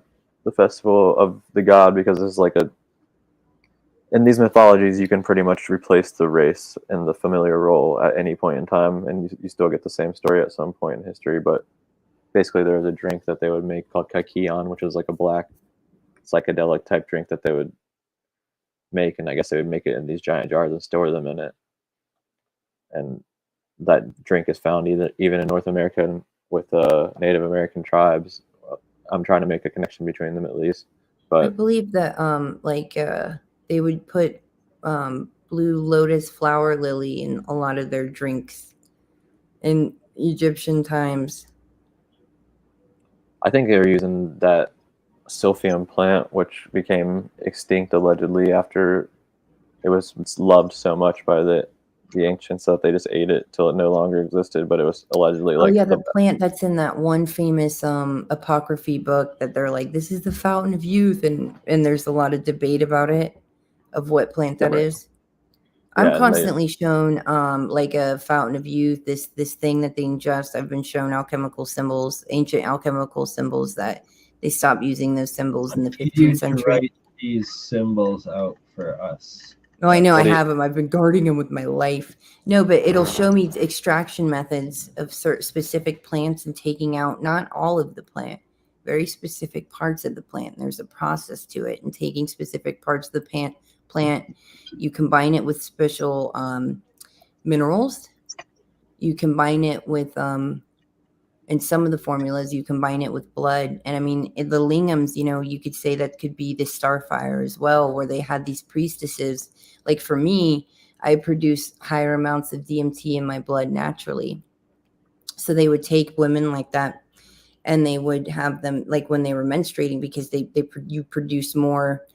the festival of the god, because it's like in these mythologies, you can pretty much replace the race and the familiar role at any point in time, and you still get the same story at some point in history. But basically, there was a drink that they would make called kakion, which is like a black psychedelic type drink that they would make, and I guess they would make it in these giant jars and store them in it. And that drink is found even in North America with Native American tribes. I'm trying to make a connection between them at least. But I believe that they would put blue lotus flower lily in a lot of their drinks in Egyptian times. I think they were using that silphium plant, which became extinct allegedly after it was loved so much by the ancients that they just ate it till it no longer existed. But it was allegedly the plant that's in that one famous apocryphy book that they're like, this is the fountain of youth, and there's a lot of debate about it, of what plant that is. I'm constantly shown like a fountain of youth, this thing that they ingest. I've been shown alchemical symbols, ancient alchemical symbols, that they stopped using those symbols in the 15th century. Write these symbols out for us. Oh, I know. I have them. I've been guarding them with my life. No, but it'll show me extraction methods of specific plants and taking out not all of the plant, very specific parts of the plant. And there's a process to it, and taking specific parts of the plant, you combine it with special minerals. You combine it with in some of the formulas, you combine it with blood. And I mean, in the lingams, you could say that could be the starfire as well, where they had these priestesses. Like for me, I produce higher amounts of DMT in my blood naturally. So they would take women like that, and they would have them, like when they were menstruating, because you produce more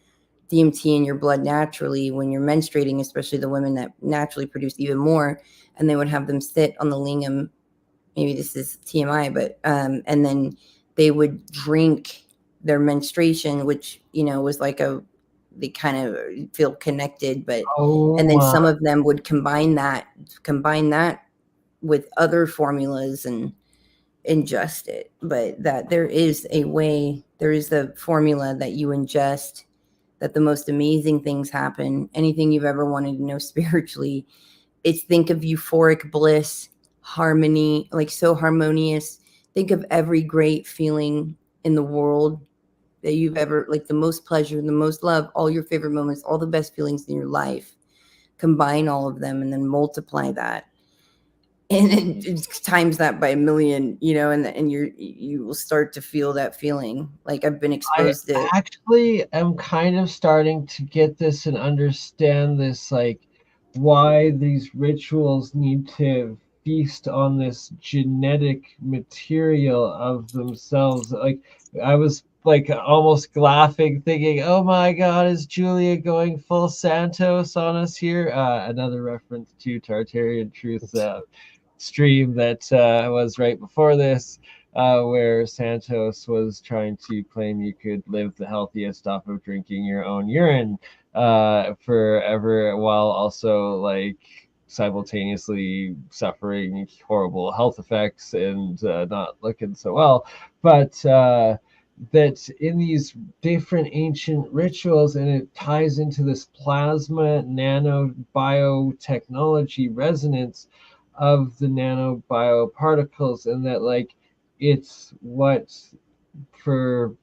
DMT in your blood naturally when you're menstruating, especially the women that naturally produce even more. And they would have them sit on the lingam. Maybe this is TMI, but and then they would drink their menstruation, which was like they kind of feel connected, but and then some of them would combine that with other formulas and ingest it. But that there is the formula that you ingest, that the most amazing things happen. Anything you've ever wanted to know spiritually, it's think of euphoric bliss, harmony, like so harmonious. Think of every great feeling in the world that you've ever, like the most pleasure, the most love, all your favorite moments, all the best feelings in your life. Combine all of them and then multiply that, and it times that by 1,000,000, and you will start to feel that feeling. Like I've been exposed to. Actually, I'm kind of starting to get this and understand this, like why these rituals need to feast on this genetic material of themselves. Like I was like almost laughing, thinking, "Oh my God, is Julia going full Santos on us here?" Another reference to Tartarian Truth stream that was right before this. where Santos was trying to claim you could live the healthiest off of drinking your own urine forever, while also like simultaneously suffering horrible health effects and not looking so well. But that in these different ancient rituals, and it ties into this plasma nanobiotechnology resonance of the nanobioparticles, and that like it's what, for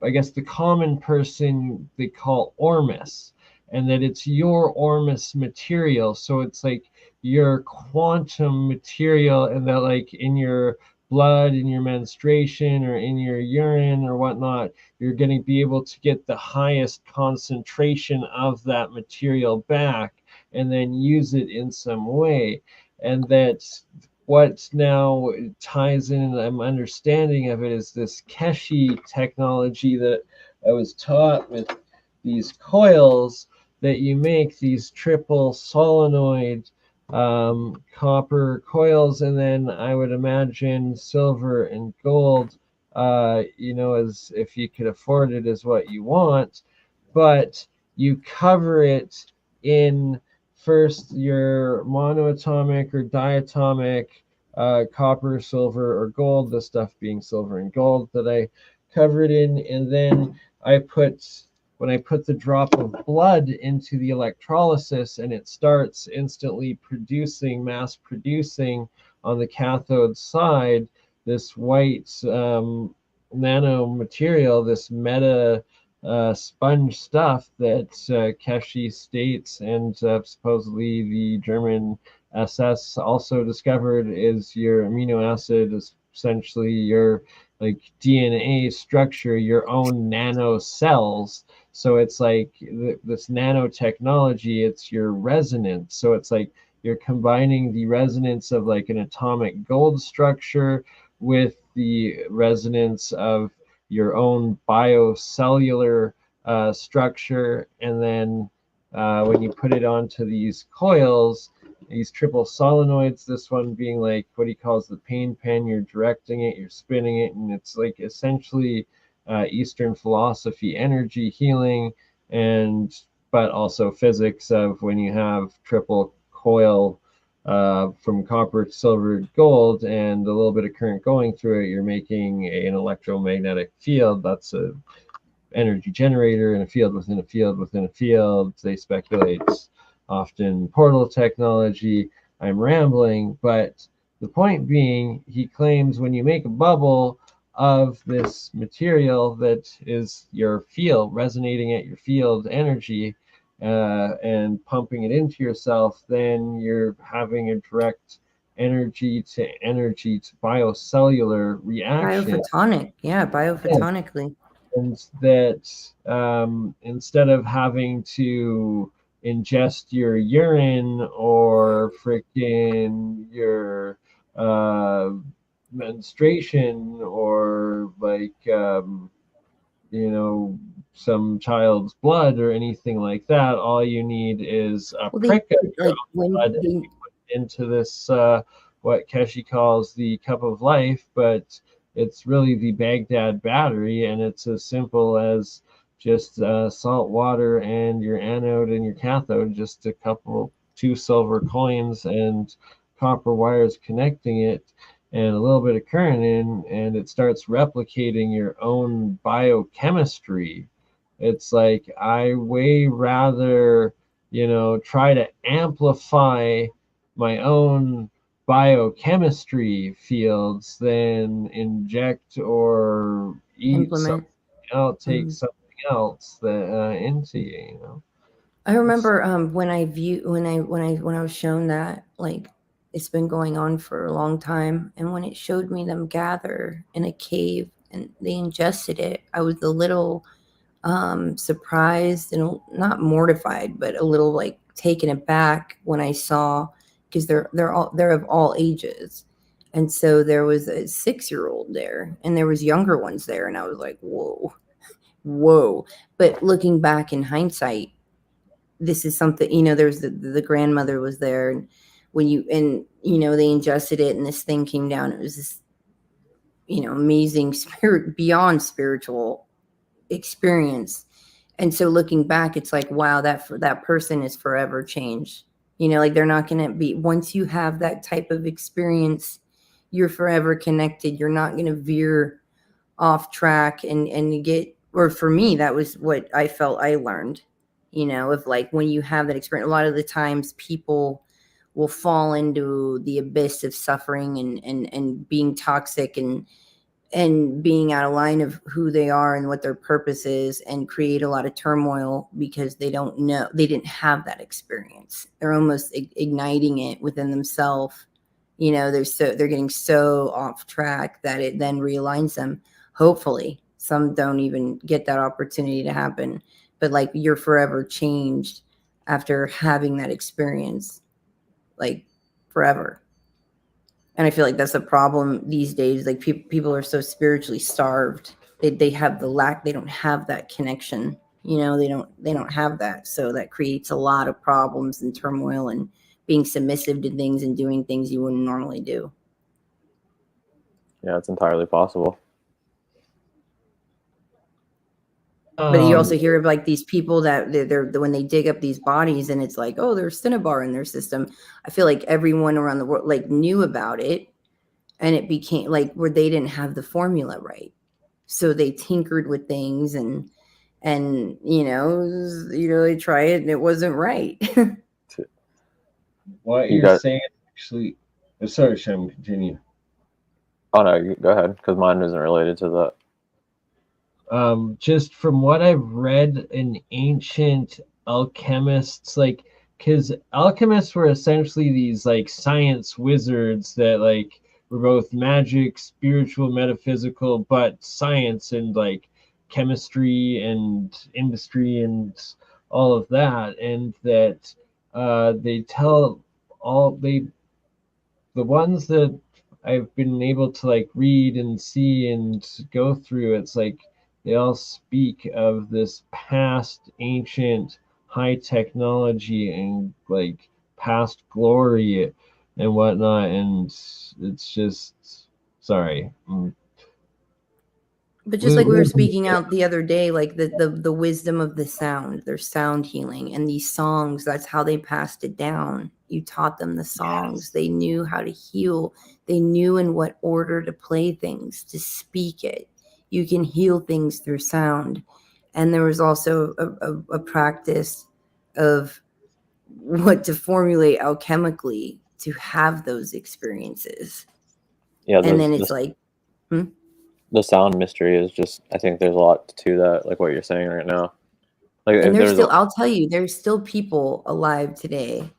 I guess the common person, they call ormus, and that it's your ormus material. So it's like your quantum material, and that like in your blood, in your menstruation, or in your urine or whatnot, you're going to be able to get the highest concentration of that material back and then use it in some way. And that what now ties in, and I'm understanding of it, is this Keshi technology that I was taught with these coils that you make, these triple solenoid copper coils, and then I would imagine silver and gold, as if you could afford it, is what you want, but you cover it in first your monoatomic or diatomic copper, silver, or gold, the stuff being silver and gold that I covered in, and then when I put the drop of blood into the electrolysis, and it starts instantly mass producing on the cathode side, this white nano material, this meta sponge stuff that Keshi states, and supposedly the German SS also discovered, is your amino acid, is essentially your like DNA structure, your own nano cells. So it's like this nanotechnology, it's your resonance. So it's like you're combining the resonance of like an atomic gold structure with the resonance of your own biocellular structure. And then when you put it onto these coils, these triple solenoids, this one being like what he calls the pain pen, you're directing it, you're spinning it, and it's like essentially Eastern philosophy, energy healing, but also physics of when you have triple coil from copper, silver, gold, and a little bit of current going through it, you're making an electromagnetic field. That's a energy generator in a field within a field within a field. They speculate often portal technology. I'm rambling, but the point being, he claims when you make a bubble of this material that is your field, resonating at your field energy, and pumping it into yourself, then you're having a direct energy to biocellular reaction. Biophotonically. And that instead of having to ingest your urine or freaking your menstruation, or like some child's blood or anything like that, all you need is a prick of your own blood into this what Keshi calls the cup of life, but it's really the Baghdad battery, and it's as simple as just salt water and your anode and your cathode, just two silver coins and copper wires connecting it, and a little bit of current in, and it starts replicating your own biochemistry. It's like I way rather, try to amplify my own biochemistry fields than inject or eat something else, take something else that into you. I remember when I was shown that, like, it's been going on for a long time, and when it showed me them gather in a cave and they ingested it, I was a little surprised and not mortified, but a little like taken aback when I saw, because they're of all ages, and so there was a 6-year-old there, and there was younger ones there, and I was like, whoa. But looking back in hindsight, this is something, there's the grandmother was there, and they ingested it, and this thing came down. It was this amazing spirit, beyond spiritual experience. And so looking back, it's like, wow, that person is forever changed. Like they're not going to be, once you have that type of experience, you're forever connected. You're not going to veer off track and you get, or for me, that was what I felt I learned, of like when you have that experience, a lot of the times people will fall into the abyss of suffering and being toxic and being out of line of who they are and what their purpose is, and create a lot of turmoil because they don't know, they didn't have that experience. They're almost igniting it within themselves. They're getting so off track that it then realigns them. Hopefully some don't even get that opportunity to happen, but like you're forever changed after having that experience, like forever. And I feel like that's a problem these days. Like people are so spiritually starved. They have the lack. They don't have that connection. They don't have that. So that creates a lot of problems and turmoil and being submissive to things and doing things you wouldn't normally do. Yeah, it's entirely possible. But you also hear of like these people that they're when they dig up these bodies and it's like, oh, there's cinnabar in their system. I feel like everyone around the world like knew about it, and it became like where they didn't have the formula right, so they tinkered with things and they try it and it wasn't right. What you're saying actually, sorry, Shem, continue. Oh no, go ahead, because mine isn't related to that. Just from what I've read in ancient alchemists, like, because alchemists were essentially these like science wizards that like were both magic, spiritual, metaphysical, but science and like chemistry and industry and all of that, and that they tell the ones that I've been able to like read and see and go through, it's like they all speak of this past ancient high technology and like past glory and whatnot, and it's just sorry. But just like we were speaking out the other day, like the wisdom of the sound, their sound healing and these songs, that's how they passed it down. You taught them the songs. Yes. They knew how to heal. They knew in what order to play things, to speak it. You can heal things through sound. And there was also a practice of what to formulate alchemically to have those experiences. Yeah, and then it's like, the sound mystery is just, I think there's a lot to that, like what you're saying right now. Like, and there's still, I'll tell you, there's still people alive today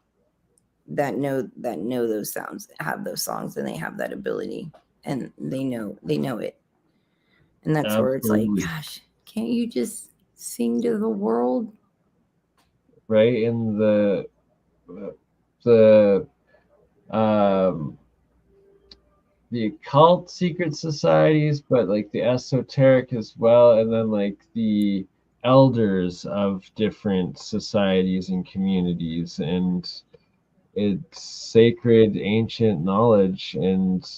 that know those sounds, have those songs, and they have that ability, and they know it. And that's Absolutely. Where it's like, gosh, can't you just sing to the world? Right? In the occult secret societies, but like the esoteric as well, and then like the elders of different societies and communities, and it's sacred ancient knowledge, and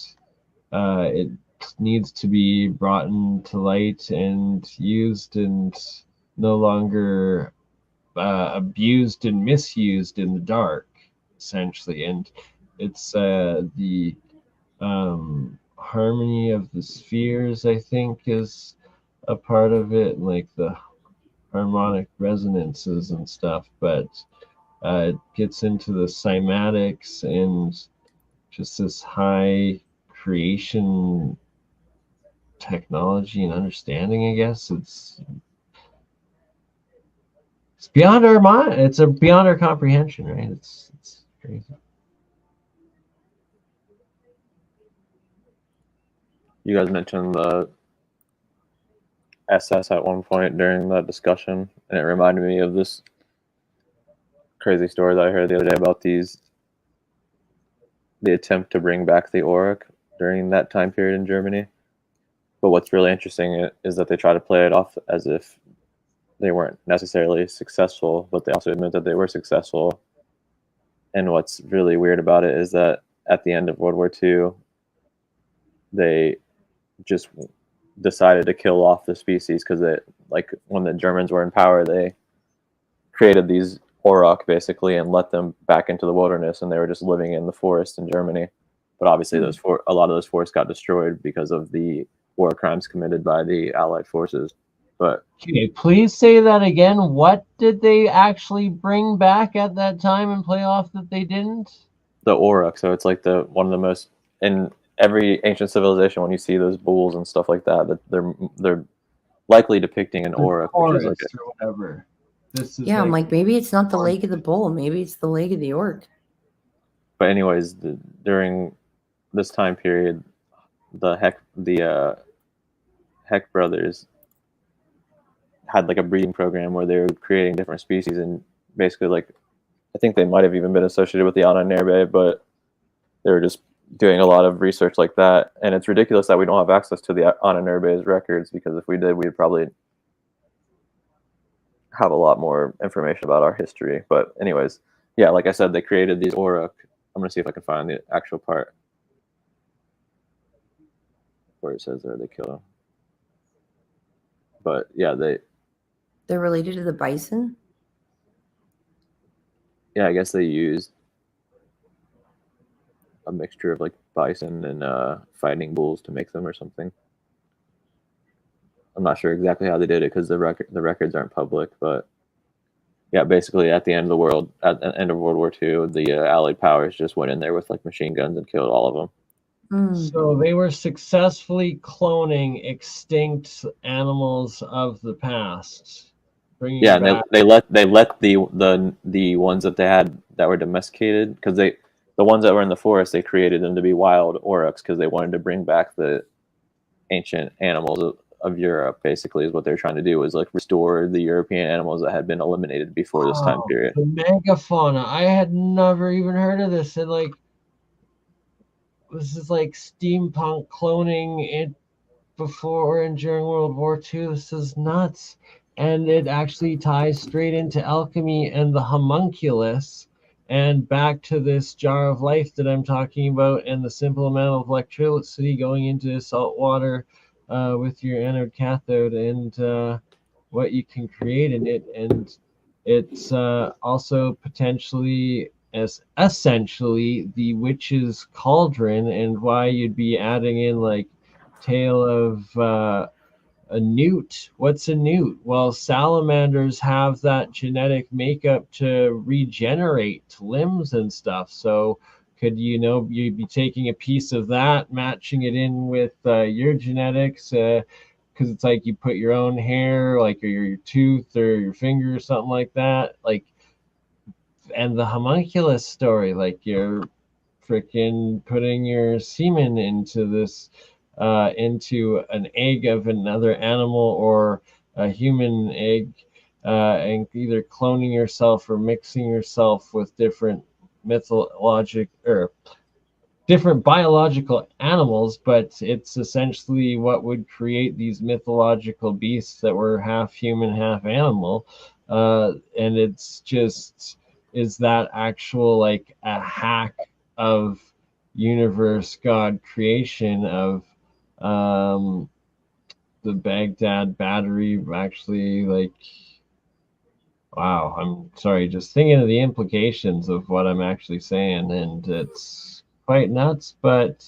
it needs to be brought into light and used and no longer abused and misused in the dark, essentially. And it's the harmony of the spheres, I think, is a part of it, like the harmonic resonances and stuff, but it gets into the cymatics and just this high creation technology and understanding. I guess it's beyond our mind. It's beyond our comprehension, right? It's crazy. You guys mentioned the SS at one point during that discussion, and it reminded me of this crazy story that I heard the other day about the attempt to bring back the Auric during that time period in Germany. But what's really interesting is that they try to play it off as if they weren't necessarily successful, but they also admit that they were successful. And what's really weird about it is that at the end of World War II, they just decided to kill off the species because it, like, when the Germans were in power, they created these auroch basically and let them back into the wilderness, and they were just living in the forest in Germany. But obviously, a lot of those forests got destroyed because of the war crimes committed by the Allied forces. But okay, please say that again. What did they actually bring back at that time and play off that they didn't? the auroch, so it's like one of the most, in every ancient civilization, when you see those bulls and stuff like that, they're likely depicting an auroch, which is like or whatever. This is Yeah, I'm like, maybe it's not the leg of the bull. Maybe it's the leg of the orc. But anyways, during this time period, the Heck brothers had like a breeding program where they were creating different species, and basically, like, I think they might have even been associated with the Ahnenerbe, but they were just doing a lot of research like that. And it's ridiculous that we don't have access to the Ahnenerbe's records, because if we did, we'd probably have a lot more information about our history. But anyways, yeah, like I said, they created these auroch. I'm gonna see if I can find the actual part where it says there they kill them. But yeah, They're related to the bison? Yeah, I guess they used a mixture of like bison and fighting bulls to make them or something. I'm not sure exactly how they did it because the records aren't public, but yeah, basically at the end of the world, at the end of World War II, the Allied powers just went in there with like machine guns and killed all of them. So they were successfully cloning extinct animals of the past. Yeah, and they let the ones that they had that were domesticated, because the ones that were in the forest, they created them to be wild aurochs because they wanted to bring back the ancient animals of Europe. Basically, is what they're trying to do, is like restore the European animals that had been eliminated before this time period. The megafauna. I had never even heard of this, and like, this is like steampunk cloning it before and during World War II. This is nuts. And it actually ties straight into alchemy and the homunculus, and back to this jar of life that I'm talking about, and the simple amount of electricity going into salt water with your anode cathode, and what you can create in it. And it's also potentially as essentially the witch's cauldron, and why you'd be adding in like tale of a newt. What's a newt? Well, salamanders have that genetic makeup to regenerate limbs and stuff. So could you'd be taking a piece of that, matching it in with your genetics, because it's like you put your own hair, like, or your tooth or your finger or something like that, like. And the homunculus story, like, you're freaking putting your semen into this into an egg of another animal or a human egg, and either cloning yourself or mixing yourself with different mythologic or different biological animals, but it's essentially what would create these mythological beasts that were half human, half animal. And it's just, is that actual like a hack of universe God creation of the Baghdad battery actually, like, wow, I'm sorry, just thinking of the implications of what I'm actually saying, and it's quite nuts, but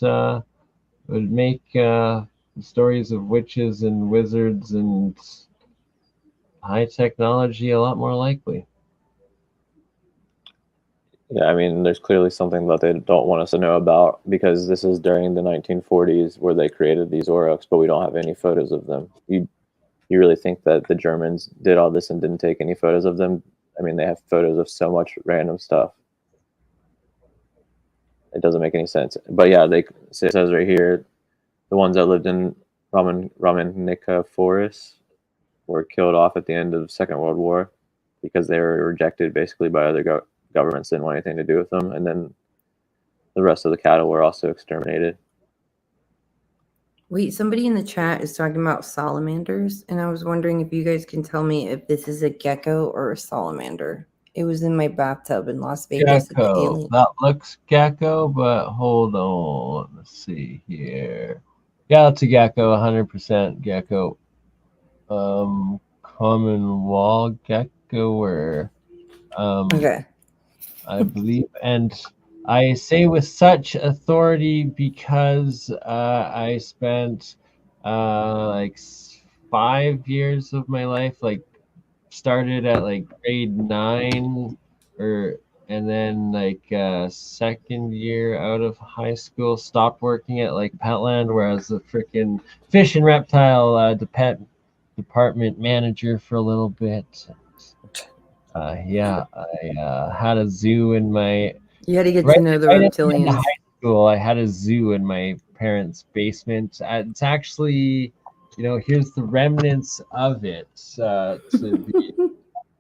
would make the stories of witches and wizards and high technology a lot more likely. Yeah, I mean, there's clearly something that they don't want us to know about, because this is during the 1940s where they created these aurochs, but we don't have any photos of them. You really think that the Germans did all this and didn't take any photos of them? I mean, they have photos of so much random stuff. It doesn't make any sense. But yeah, it says right here, the ones that lived in Ramenika forests were killed off at the end of the Second World War because they were rejected basically by other governments, didn't want anything to do with them. And then the rest of the cattle were also exterminated. Wait, somebody in the chat is talking about salamanders, and I was wondering if you guys can tell me if this is a gecko or a salamander. It was in my bathtub in Las Vegas. Gecko. That looks gecko, but hold on. Let's see here. Yeah, it's a gecko, 100% gecko. Common wall gecko, or Okay. I believe, and I say with such authority because I spent like 5 years of my life, like started at like grade 9, or and then like second year out of high school, stopped working at like Petland, where I was the freaking fish and reptile department manager for a little bit. Yeah, I had a zoo in my You had to get right, to know the right at the end of reptilians. high school. I had a zoo in my parents' basement. It's actually, here's the remnants of it. To be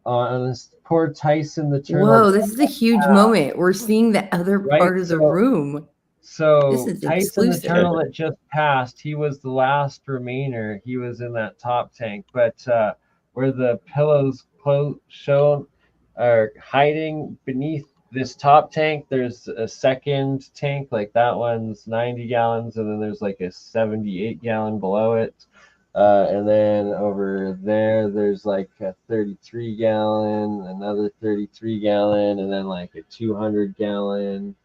honest, poor Tyson the turtle. Whoa, this is a huge moment. We're seeing the other Right, part of the room. This so is Tyson the exclusive. turtle that just passed, he was the last remainer. He was in that top tank, but where the pillows shown are hiding beneath this top tank, there's a second tank, like that one's 90 gallons, and then there's like a 78-gallon below it. And then over there's like a 33-gallon, another 33-gallon, and then like a 200-gallon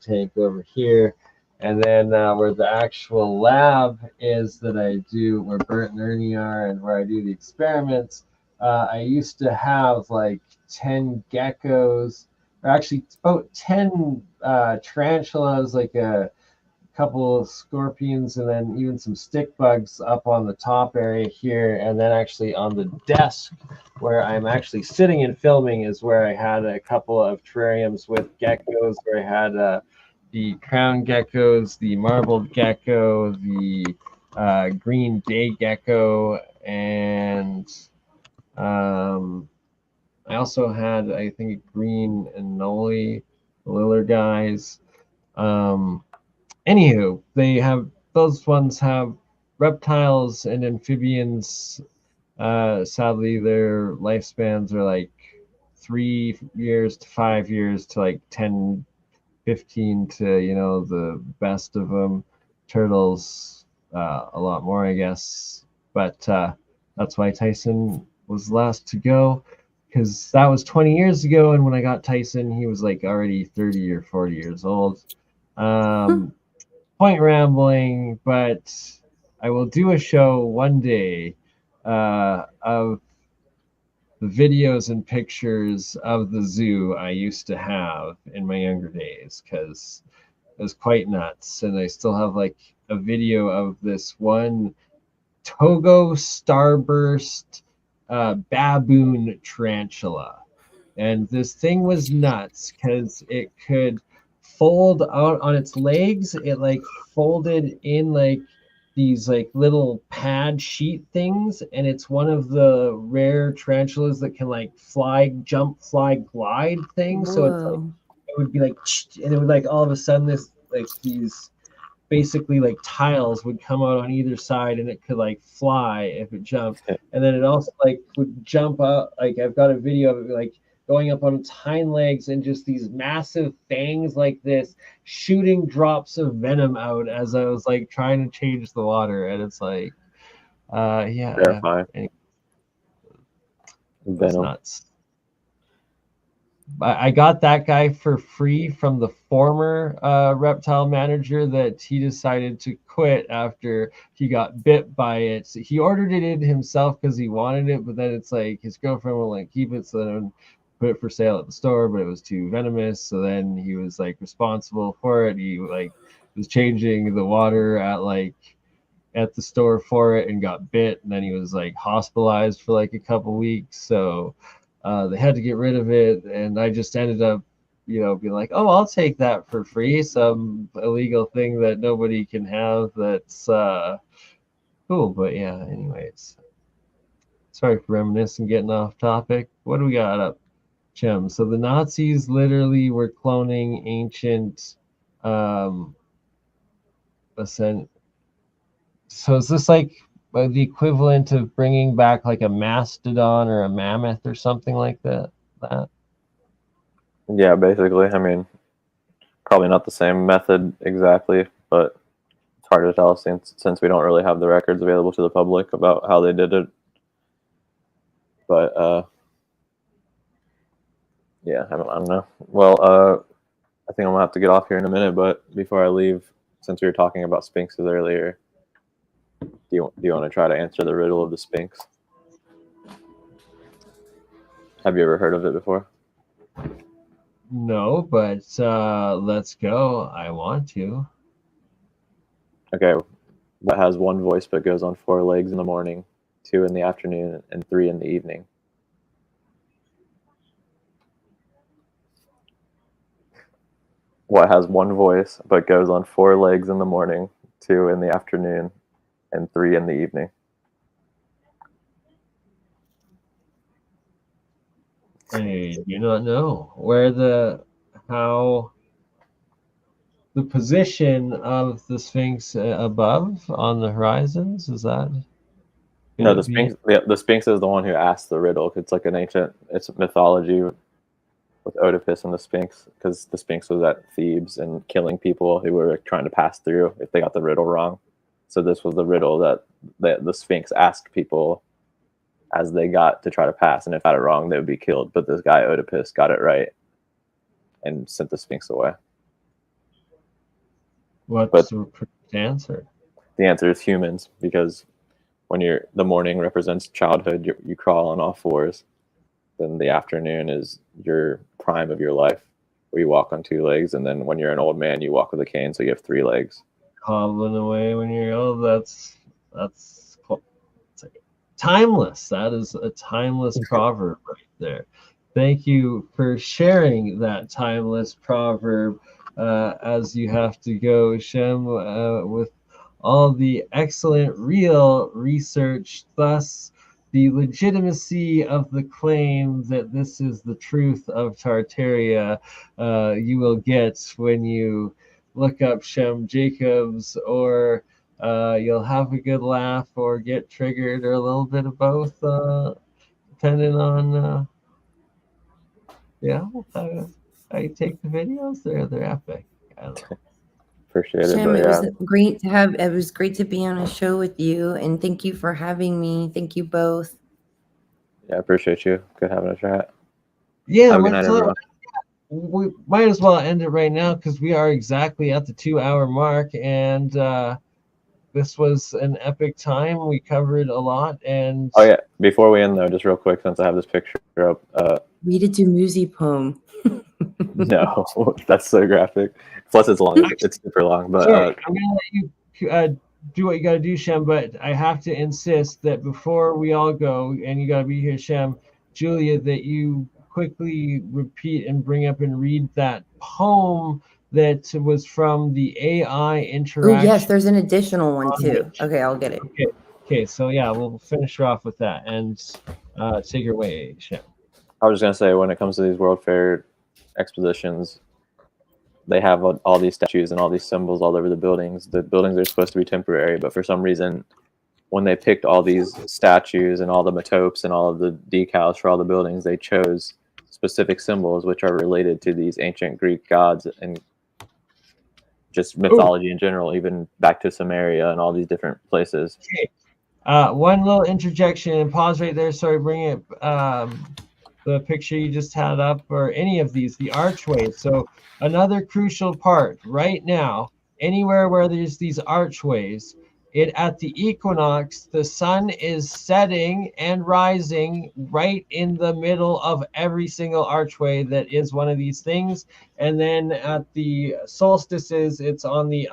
tank over here. And then where the actual lab is that I do, where Bert and Ernie are, and where I do the experiments, I used to have like 10 geckos, or actually about 10 tarantulas, like a couple of scorpions, and then even some stick bugs up on the top area here. And then actually on the desk where I'm actually sitting and filming is where I had a couple of terrariums with geckos, where I had the crown geckos, the marbled gecko, the green day gecko, and I also had, I think, green anole liller guys. Anywho, those ones have reptiles and amphibians. Sadly, their lifespans are like 3 years to 5 years to like 10, 15 to, the best of them. Turtles, a lot more, I guess. But that's why Tyson was last to go, because that was 20 years ago. And when I got Tyson, he was like already 30 or 40 years old. Point rambling, but I will do a show one day of the videos and pictures of the zoo I used to have in my younger days, because it was quite nuts. And I still have like a video of this one Togo starburst baboon tarantula. And this thing was nuts because it could fold out on its legs. It like folded in like these like little pad sheet things, and it's one of the rare tarantulas that can like fly, jump, fly, glide things. So it's like Whoa. it would be like, and it would like all of a sudden this like these basically like tiles would come out on either side, and it could like fly if it jumped. And then it also like would jump up. Like I've got a video of it like going up on its hind legs, and just these massive fangs like this shooting drops of venom out as I was like trying to change the water. And it's like yeah, Terrifying. anyway, it's Venom. nuts. I got that guy for free from the former reptile manager that he decided to quit after he got bit by it. So he ordered it in himself because he wanted it, but then it's like his girlfriend will like keep it, so then put it for sale at the store, but it was too venomous. So then he was like responsible for it. He like was changing the water at the store for it and got bit, and then he was like hospitalized for like a couple weeks. So they had to get rid of it, and I just ended up, being like, oh, I'll take that for free, some illegal thing that nobody can have. That's cool. But yeah, anyways, sorry for reminiscing, getting off topic. What do we got up, Shem? So the Nazis literally were cloning ancient ascent. So is this like the equivalent of bringing back like a mastodon or a mammoth or something like that? Yeah, basically. I mean, probably not the same method exactly, but hard to tell since we don't really have the records available to the public about how they did it. But yeah, I don't know. Well, I think I'm gonna have to get off here in a minute. But before I leave, since we were talking about sphinxes earlier, do you want to try to answer the riddle of the Sphinx? Have you ever heard of it before? No, but let's go. I want to. Okay, what has one voice but goes on 4 legs in the morning, 2 in the afternoon, and 3 in the evening? What has one voice but goes on 4 legs in the morning, 2 in the afternoon, and 3 in the evening? I do not know how the position of the Sphinx above on the horizons, is that? No, the Sphinx. The Sphinx is the one who asked the riddle. It's like it's mythology with Oedipus and the Sphinx, because the Sphinx was at Thebes and killing people who were trying to pass through if they got the riddle wrong. So this was the riddle that the Sphinx asked people as they got to try to pass, and if they got it wrong, they would be killed. But this guy Oedipus got it right and sent the Sphinx away. What's the answer? The answer is humans, because when the morning represents childhood, you crawl on all 4s. Then the afternoon is your prime of your life, where you walk on 2 legs, and then when you're an old man, you walk with a cane, so you have 3 legs. Hobbling away when you're old. That's cool. It's like timeless. That is a timeless proverb right there. Thank you for sharing that timeless proverb. As you have to go, Shem, with all the excellent real research, thus the legitimacy of the claim that this is the truth of Tartaria, you will get when you look up Shem Jacobs, or you'll have a good laugh or get triggered, or a little bit of both, depending on how you take the videos. They're epic. I don't know. Appreciate it. Shem, But, it was great to have. It was great to be on a show with you, and thank you for having me. Thank you both. Yeah, I appreciate you. Good having a chat. Yeah, good night, everyone. We might as well end it right now because we are exactly at the 2-hour mark, and this was an epic time. We covered a lot, and oh yeah, before we end though, just real quick, since I have this picture up, read a Dumuzi poem. No, that's so graphic. Plus, it's long. It's super long. But sorry, I'm gonna let you do what you gotta do, Shem. But I have to insist that before we all go, and you gotta be here, Shem, Julia, that you quickly repeat and bring up and read that poem that was from the AI interaction. Oh yes, there's an additional one too. Okay, I'll get it. Okay. So yeah, we'll finish her off with that, and take her away, Shem. I was just gonna say, when it comes to these World Fair expositions, they have all these statues and all these symbols all over the buildings. The buildings are supposed to be temporary, but for some reason, when they picked all these statues and all the metopes and all of the decals for all the buildings, they chose specific symbols which are related to these ancient Greek gods and just mythology in general, even back to Samaria and all these different places. Okay. One little interjection and pause right there. Sorry, bring it. The picture you just had up, or any of these, the archways. So another crucial part right now, anywhere where there's these archways, at the equinox, the sun is setting and rising right in the middle of every single archway that is one of these things. And then at the solstices, it's on the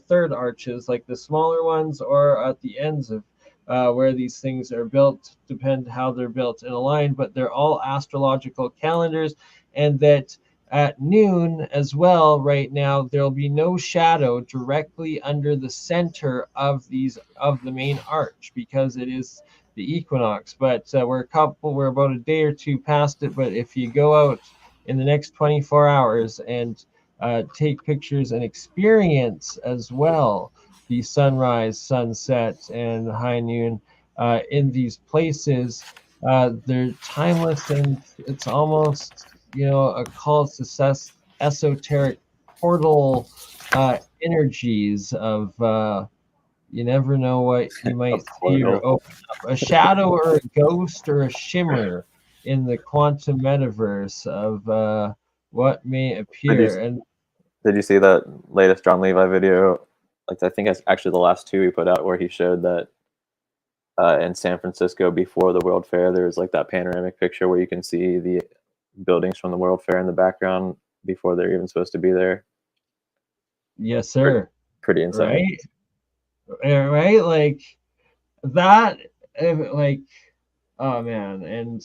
third arches, like the smaller ones, or at the ends of where these things are built, depend how they're built and aligned, but they're all astrological calendars. And that at noon as well, right now, there'll be no shadow directly under the center of the main arch, because it is the equinox. But we're about a day or two past it. But if you go out in the next 24 hours and take pictures and experience as well the sunrise, sunset, and high noon in these places, they're timeless, and it's almost, a cult, esoteric portal energies of you never know what you might A see or portal. open up. A shadow or a ghost or a shimmer in the quantum metaverse of what may appear. And Did you see that latest John Levi video? Like I think it's actually the last two he put out, where he showed that in San Francisco before the World Fair, there was like that panoramic picture where you can see the buildings from the World Fair in the background before they're even supposed to be there. yes, sir. Pretty insane. Right, like that. Like, oh man, and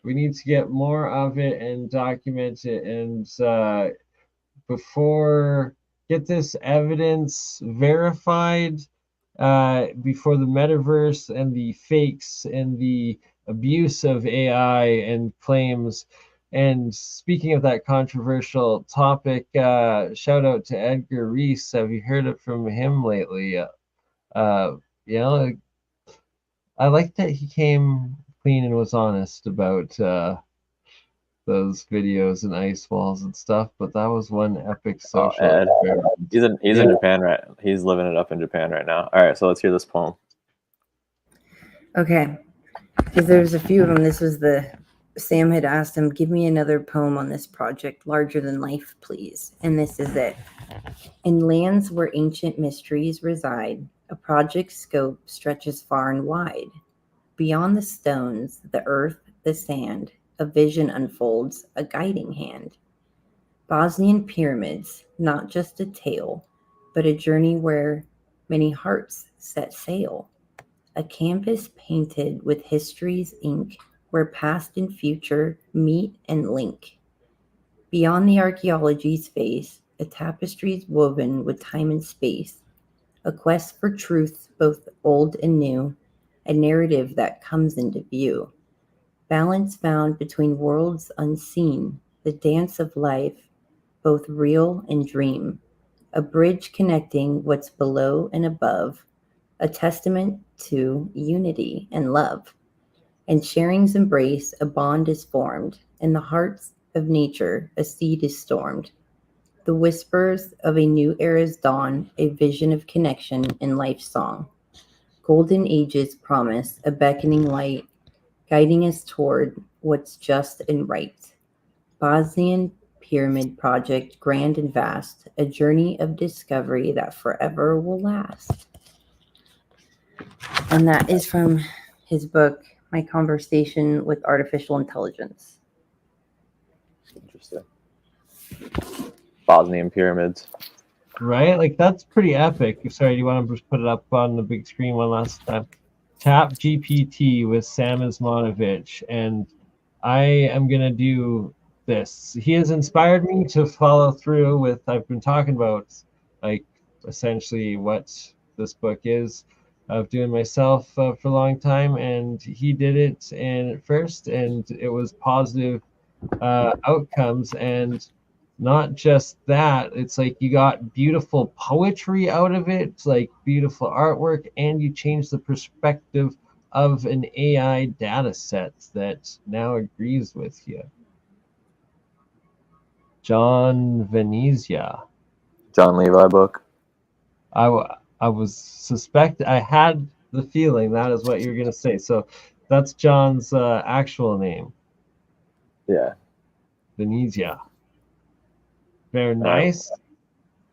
we need to get more of it and document it, and before get this evidence verified before the metaverse and the fakes and the abuse of AI and claims. And speaking of that controversial topic, shout out to Edgar Reese. Have you heard it from him lately? You know, I like that he came clean and was honest about those videos and ice walls and stuff, but that was one epic social experiment. He's in Japan, right? He's living it up in Japan right now. All right, so let's hear this poem. Okay, because there's a few of them. This was Sam had asked him, give me another poem on this project, larger than life, please. And this is it. In lands where ancient mysteries reside, a project's scope stretches far and wide. Beyond the stones, the earth, the sand, a vision unfolds, a guiding hand. Bosnian pyramids, not just a tale, but a journey where many hearts set sail. A canvas painted with history's ink, where past and future meet and link. Beyond the archaeology's face, a tapestry's woven with time and space. A quest for truth, both old and new, a narrative that comes into view. Balance found between worlds unseen, the dance of life, both real and dream. A bridge connecting what's below and above, a testament to unity and love. And sharing's embrace, a bond is formed. In the hearts of nature, a seed is stormed. The whispers of a new era's dawn, a vision of connection in life's song. Golden ages promise a beckoning light, guiding us toward what's just and right. Bosnian Pyramid Project, grand and vast, a journey of discovery that forever will last. And that is from his book, My Conversation with Artificial Intelligence. Interesting. Bosnian pyramids. Right? Like, that's pretty epic. Sorry, do you want to just put it up on the big screen one last time? Tap GPT with Sam Ismanovich, and I am going to do this. He has inspired me to follow through with, I've been talking about, like, essentially what this book is, of doing myself for a long time, and he did it at first, and it was positive outcomes. And not just that, it's like you got beautiful poetry out of it, it's like beautiful artwork, and you change the perspective of an AI data set that now agrees with you. John Venezia. John Levi book. I had the feeling that is what you were going to say. So that's John's actual name. Yeah. Venezia. Very nice.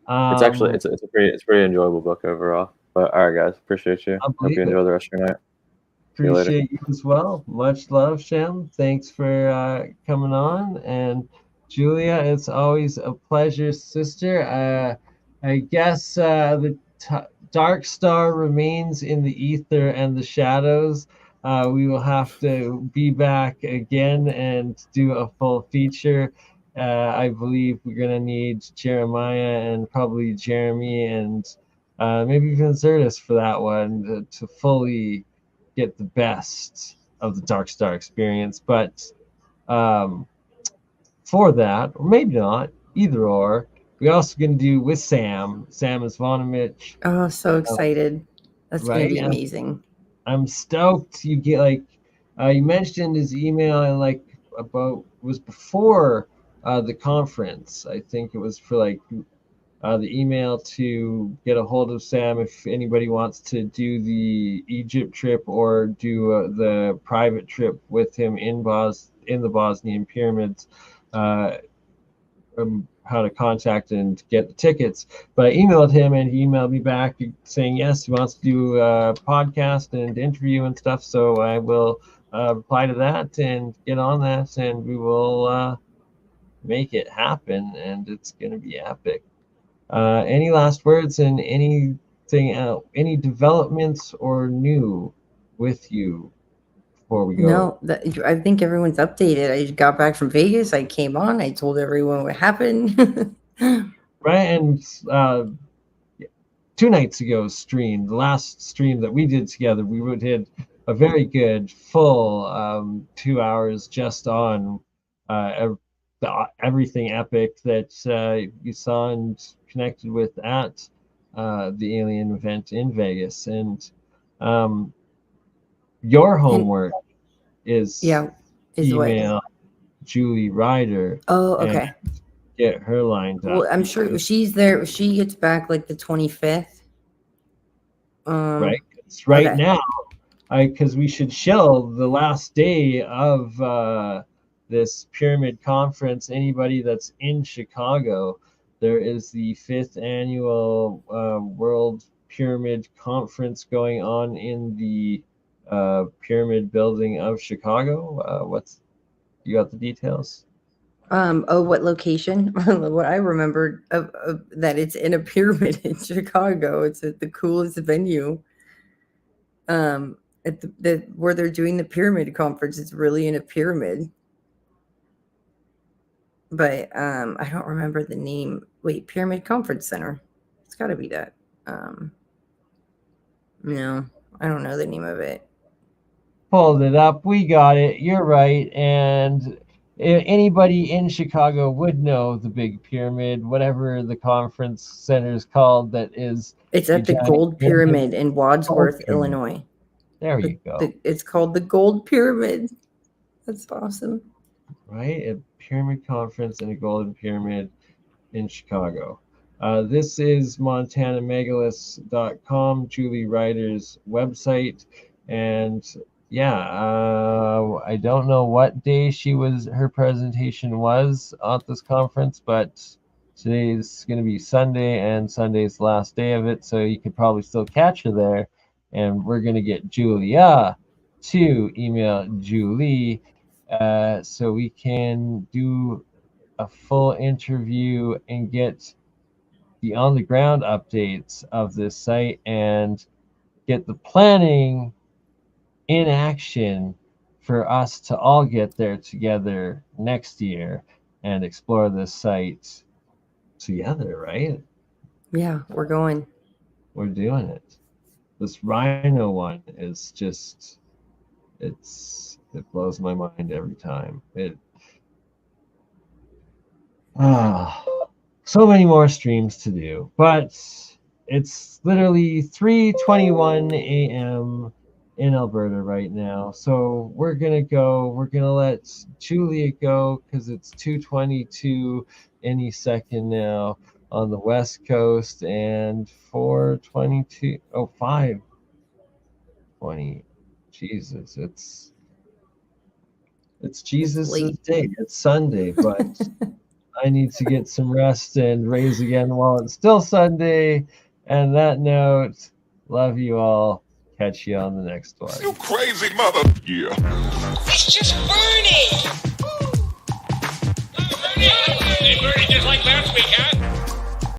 It's actually it's a pretty enjoyable book overall. But all right, guys, appreciate you. Hope you enjoy the rest of your night. Appreciate you as well. Much love, Shem. Thanks for coming on. And Julia, it's always a pleasure, sister. I guess the dark star remains in the ether and the shadows. We will have to be back again and do a full feature. I believe we're going to need Jeremiah and probably Jeremy and maybe even Zertis for that one to fully get the best of the Dark Star experience. But for that, or maybe not, either or, we're also going to do with Sam Isvanovich. Oh, so excited. That's right? Going to be amazing. I'm stoked. You get like, you mentioned his email and like about was before the conference. I think it was for like the email to get a hold of Sam if anybody wants to do the Egypt trip or do the private trip with him in the Bosnian pyramids. How to contact and get the tickets. But I emailed him and he emailed me back saying yes, he wants to do a podcast and interview and stuff. So I will reply to that and get on that, and we will make it happen, and it's going to be epic. Any last words and anything else, any developments or new with you before we go? No, I think everyone's updated. I got back from Vegas. I came on. I told everyone what happened. Right, and 2 nights ago stream, the last stream that we did together, we did a very good full 2 hours just on everything epic that you saw and connected with at the alien event in Vegas. And your homework is email what? Julie Ryder. Oh, okay. Get her lined up. Well, I'm sure she's there. She gets back like the 25th. Right. It's right okay. Now, because we should show the last day of this pyramid conference. Anybody that's in Chicago, there is the 5th annual World Pyramid Conference going on in the Pyramid Building of Chicago. You got the details? What location? What I remembered that it's in a pyramid in Chicago. It's at the coolest venue. At where they're doing the pyramid conference, it's really in a pyramid. But I don't remember the name. Wait, Pyramid Conference Center. It's got to be that. No, I don't know the name of it. Pulled it up. We got it. You're right. And anybody in Chicago would know the Big Pyramid, whatever the conference center is called. It's at the Gold Pyramid in Wadsworth, Illinois. There you go. It's called the Gold Pyramid. That's awesome. Right? A pyramid conference and a golden pyramid in Chicago. This is MontanaMegaliths.com, Julie Ryder's website. And yeah, I don't know what day her presentation was at this conference, but today's going to be Sunday, and Sunday's the last day of it, so you could probably still catch her there. And we're going to get Julia to email Julie so we can do a full interview and get the on-the-ground updates of this site and get the planning in action for us to all get there together next year and explore this site together, right? Yeah, we're going. We're doing it. This rhino one is just, it blows my mind every time. So many more streams to do, but it's literally 3:21 a.m. in Alberta right now. So we're going to let Julia go because it's 2:22 any second now on the West Coast, and 5:20. Jesus, it's Jesus' day. It's Sunday, but I need to get some rest and raise again while it's still Sunday. And that note, love you all. Catch you on the next one. You crazy mother. Yeah. It's just Bernie. Hey, Bernie, just like last week, huh?